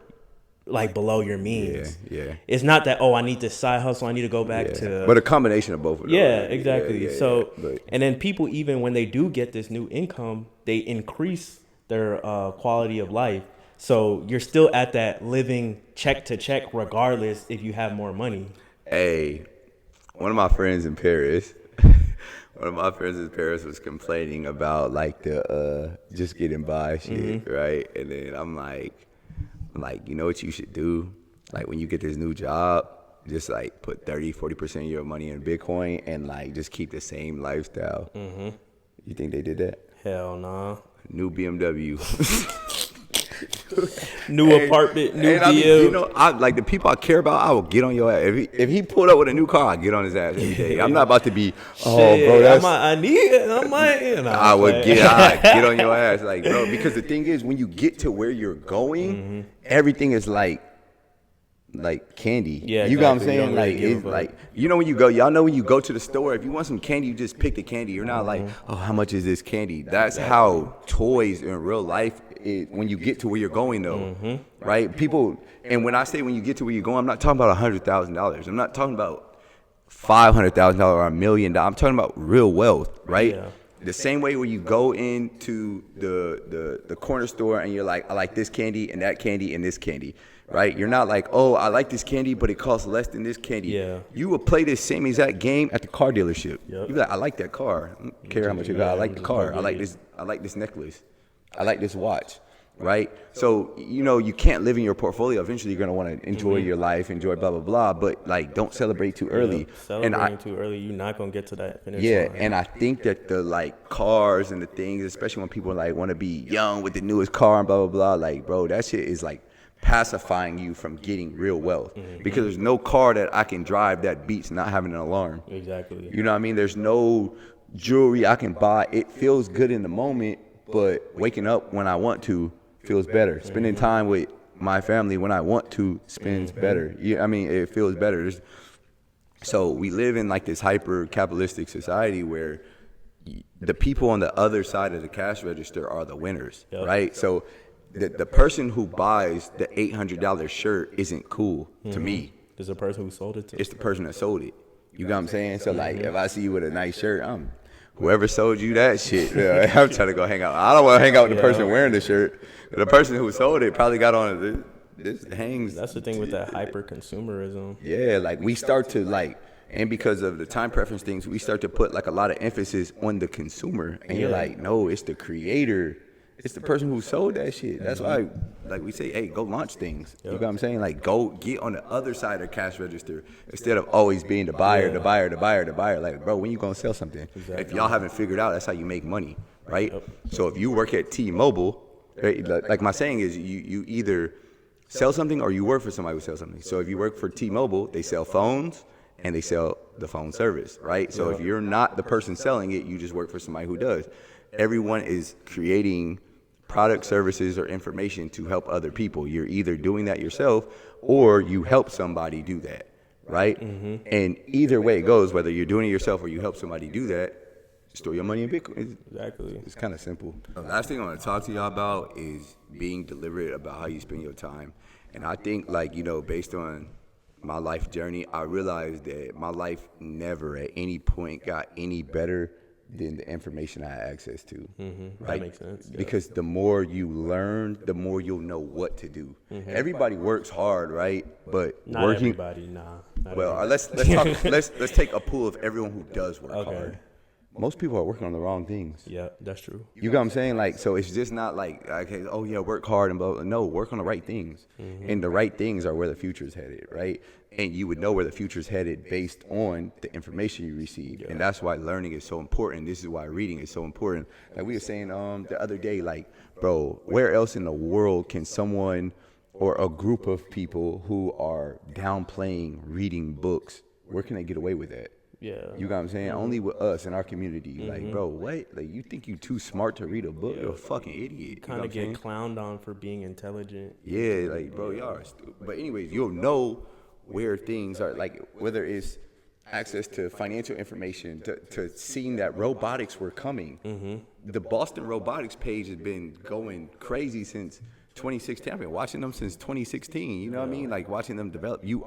like below your means. Yeah. It's not that, oh, I need this side hustle. I need to go back to. But a combination of both of them. Yeah, exactly. Yeah, So, but- and then people, even when they do get this new income, they increase their quality of life. So you're still at that living check to check, regardless if you have more money. Hey, one of my friends in Paris, was complaining about like the just getting by shit, right? And then I'm like, you know what you should do? Like when you get this new job, just like put 30-40% of your money in Bitcoin and like just keep the same lifestyle. You think they did that? Hell nah. New BMW. New apartment, new And I mean, deal. you know, I like the people I care about. I will get on your ass. If he pulled up with a new car, I get on his ass every day. I'm not about to be, bro, that's. I need it. I might. Nah, I would but- get on your ass, like, bro. Because the thing is, when you get to where you're going, everything is like candy. Yeah, you know what I'm exactly. You saying? don't really Like, give a it's fuck. like, you know, when you go, y'all know when you go to the store, if you want some candy, you just pick the candy. You're not like, oh, how much is this candy? That's how toys in real life is when you get to where you're going, though, right? People, and when I say when you get to where you're going, I'm not talking about $100,000. I'm not talking about $500,000 or $1 million. I'm talking about real wealth, right? Yeah. The same way where you go into the corner store and you're like, I like this candy and that candy and this candy, right? You're not like, oh, I like this candy, but it costs less than this candy. Yeah. You will play this same exact game at the car dealership. Yep. You be like, I like that car. I don't care how much you got. I like the car. I like this. I like this necklace. I like this watch. Right? So, you know, you can't live in your portfolio. Eventually, you're going to want to enjoy your life, enjoy blah, blah, blah. But, like, don't celebrate too early. Celebrating too early, you're not gonna get to that finish Yeah, line. and I think that the like cars and the things, especially when people like want to be young with the newest car and blah blah blah, like bro, that shit is like pacifying you from getting real wealth because there's no car that I can drive that beats not having an alarm. Exactly. You know what I mean? There's no jewelry I can buy. It feels good in the moment, but waking up when I want to feels better. Spending time with my family when I want to spends better. Yeah, I mean, it feels better. So we live in like this hyper capitalistic society where the people on the other side of the cash register are the winners, right? So the person who buys the $800 shirt isn't cool to me. There's a person who sold it to. It's the person that sold it. You got what I'm saying? So like, if I see you with a nice shirt, whoever sold you that shit, I'm trying to go hang out. I don't want to hang out with the person wearing the shirt. The person who sold it probably got on this hangs. That's the thing with that hyper consumerism. Yeah, like we start to like, and because of the time preference things, we start to put like a lot of emphasis on the consumer. And you're like, no, it's the creator. It's the person who sold that shit. That's why, like we say, hey, go launch things. You know what I'm saying? Like, go get on the other side of the cash register instead of always being the buyer. Like, bro, when you gonna sell something? If y'all haven't figured out, that's how you make money, right? So if you work at T-Mobile, right, like my saying is, you either sell something or you work for somebody who sells something. So if you work for T-Mobile, they sell phones and they sell the phone service, right? So if you're not the person selling it, you just work for somebody who does. Everyone is creating product, services, or information to help other people. You're either doing that yourself or you help somebody do that, right? And either way it goes, whether you're doing it yourself or you help somebody do that, store your money in Bitcoin. Exactly. It's kind of simple. The last thing I want to talk to y'all about is being deliberate about how you spend your time. And I think, like, you know, based on my life journey, I realized that my life never at any point got any better than the information I had access to. Right? That makes sense. Because the more you learn, the more you'll know what to do. Everybody works hard, right? But Not working. everybody, nah. Not Well, everybody. let's take a pool of everyone who does work Okay. hard. Most people are working on the wrong things. Yeah, that's true. You got what I'm saying? Like, so it's just not like, okay, oh yeah, work hard and blah, blah. No, work on the right things. And the right things are where the future is headed, right? And you would know where the future is headed based on the information you receive. And that's why learning is so important. This is why reading is so important. Like we were saying the other day, like, bro, where else in the world can someone or a group of people who are downplaying reading books, where can they get away with that? Yeah. You got what I'm saying? Only with us in our community. Like, bro, what? Like, you think you too smart to read a book? You're a fucking idiot. Kind of get clowned on for being intelligent. Yeah, like, bro, y'all are stupid. But anyways, you'll know where things are, like, whether it's access to financial information, to seeing that robotics were coming. The Boston Robotics page has been going crazy since 2016. I've been watching them since 2016. You know what I mean? Like, watching them develop. You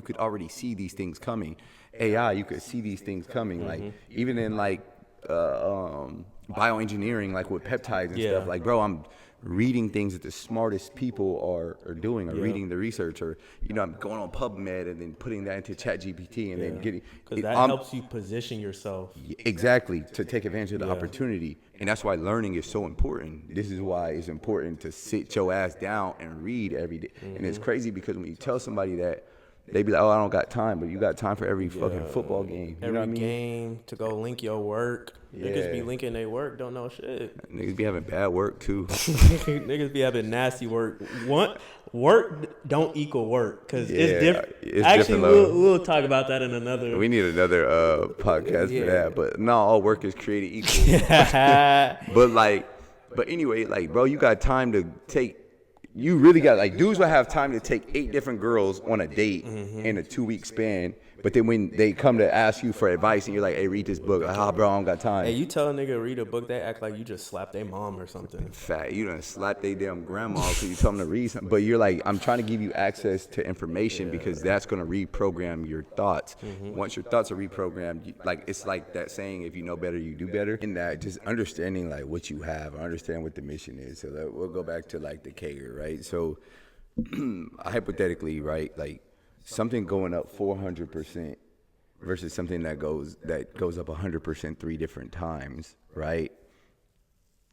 could already see these things coming. AI, you could see these things coming. Like, even in like bioengineering, like with peptides and stuff. Like, bro, I'm reading things that the smartest people are doing, or reading the research, or, you know, I'm going on PubMed and then putting that into ChatGPT and then getting, because that helps you position yourself. exactly, to take advantage of the opportunity. And that's why learning is so important. This is why it's important to sit your ass down and read every day. And it's crazy because when you tell somebody that, they be like, oh, I don't got time, but you got time for every fucking football game. You know what I mean? Game to go link your work. Niggas be linking their work, don't know shit. Niggas be having bad work too. Niggas be having nasty work. Work don't equal work, because it's different. It's Actually, different we'll talk about that in another. We need another podcast for that. But not all work is created equal. But anyway, like, bro, you got time to take. You really got, like, dudes will have time to take 8 different girls on a date in a 2-week span. But then when they come to ask you for advice and you're like, hey, read this book. Like, bro, I don't got time. Hey, you tell a nigga read a book, they act like you just slapped their mom or something. Fat, you done slapped their damn grandma because you tell them to read something. But you're like, I'm trying to give you access to information because that's going to reprogram your thoughts. Once your thoughts are reprogrammed, like, it's like that saying, if you know better, you do better. And that just understanding, like, what you have, or understand what the mission is. So that we'll go back to, like, the Kager, right? So hypothetically, right, like, something going up 400% versus something that goes up 100% 3 different times, right?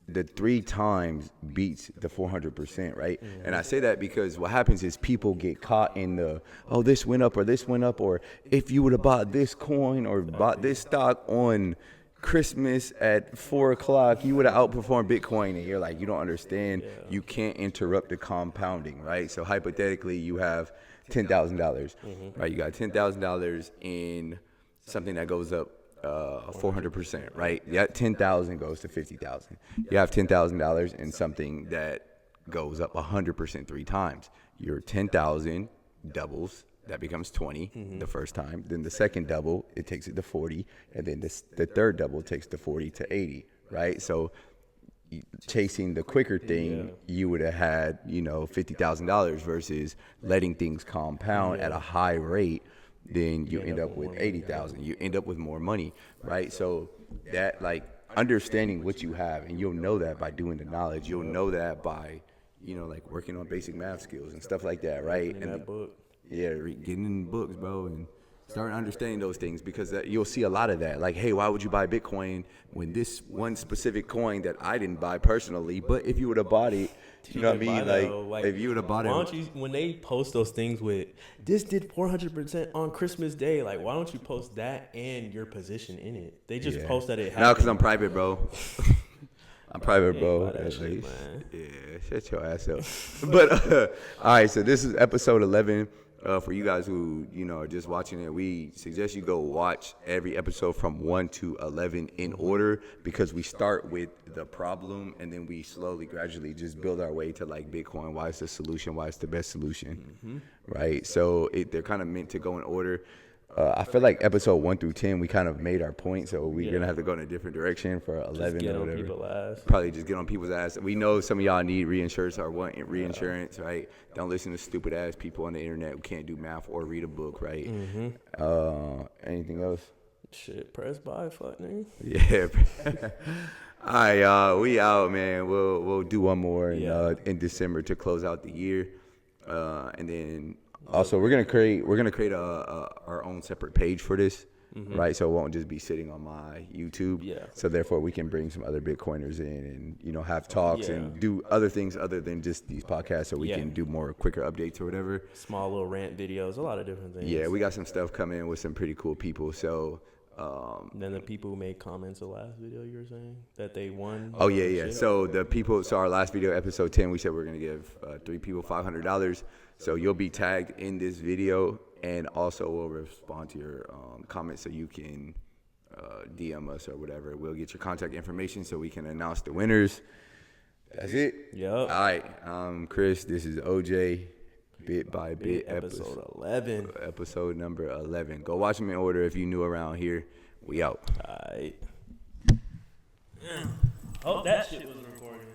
The 3 times beats the 400%, right? And I say that because what happens is people get caught in the, oh, this went up, or if you would have bought this coin or bought this stock on Christmas at 4 o'clock, you would have outperformed Bitcoin. And you're like, you don't understand. You can't interrupt the compounding, right? So hypothetically, you have $10,000, right? You got $10,000 in something that goes up 400%, right? That 10,000 goes to 50,000. You have $10,000 in something that goes up 100% 3 times. Your 10,000 doubles, that becomes 20 the first time. Then the second double, it takes it to 40, and then the third double takes the 40 to 80, right? So chasing the quicker thing, you would have had, $50,000 versus letting things compound at a high rate. Then you end up with 80,000. You end up with more money, right? So that, like, understanding what you have, and you'll know that by doing the knowledge. You'll know that by, like working on basic math skills and stuff like that, right? In And that book. yeah, getting in books, bro, and start understanding those things, because you'll see a lot of that. Like, hey, why would you buy Bitcoin when this one specific coin that I didn't buy personally, but if you would have bought it, you know what I mean? Like, if you would have bought why it. don't you, when they post those things with this did 400% on Christmas Day, like, why don't you post that and your position in it? They just post that it happened. No, because I'm private, bro. I'm private, bro. buy that At shit, least. man. Yeah, shut your ass up. But all right, so this is episode 11. For you guys who are just watching it, we suggest you go watch every episode from 1 to 11 in order, because we start with the problem and then we slowly, gradually just build our way to like Bitcoin. Why it's the solution? Why it's the best solution? Right? So they're kind of meant to go in order. I feel like episode 1 through 10, we kind of made our point, so we're gonna have to go in a different direction for 11 Get or on whatever. people's ass. Probably just get on people's ass. We know some of y'all need reinsurance or want reinsurance, right? Don't listen to stupid ass people on the internet who can't do math or read a book, right? Anything else? Shit, press buy, fuck nigga. Yeah. All right, y'all. We out, man. We'll do one more in December to close out the year, and then also we're gonna create our own separate page for this. Right, so it won't just be sitting on my YouTube. Yeah. So therefore, we can bring some other Bitcoiners in and have talks and do other things other than just these podcasts, so we can do more quicker updates or whatever. Small little rant videos, a lot of different things. Yeah, we got some stuff coming with some pretty cool people. So. Then the people who made comments the last video, you were saying that they won. Oh yeah. So the people. So our last video, episode 10, we said we're gonna give 3 people $500. So you'll be tagged in this video, and also we'll respond to your comments, so you can DM us or whatever. We'll get your contact information so we can announce the winners. That's it. Yep. All right. Chris. This is OJ. Bit by Bit Episode 11. Episode number 11. Go watch them in order if you new around here. We out. Alright. Oh, that shit was recording.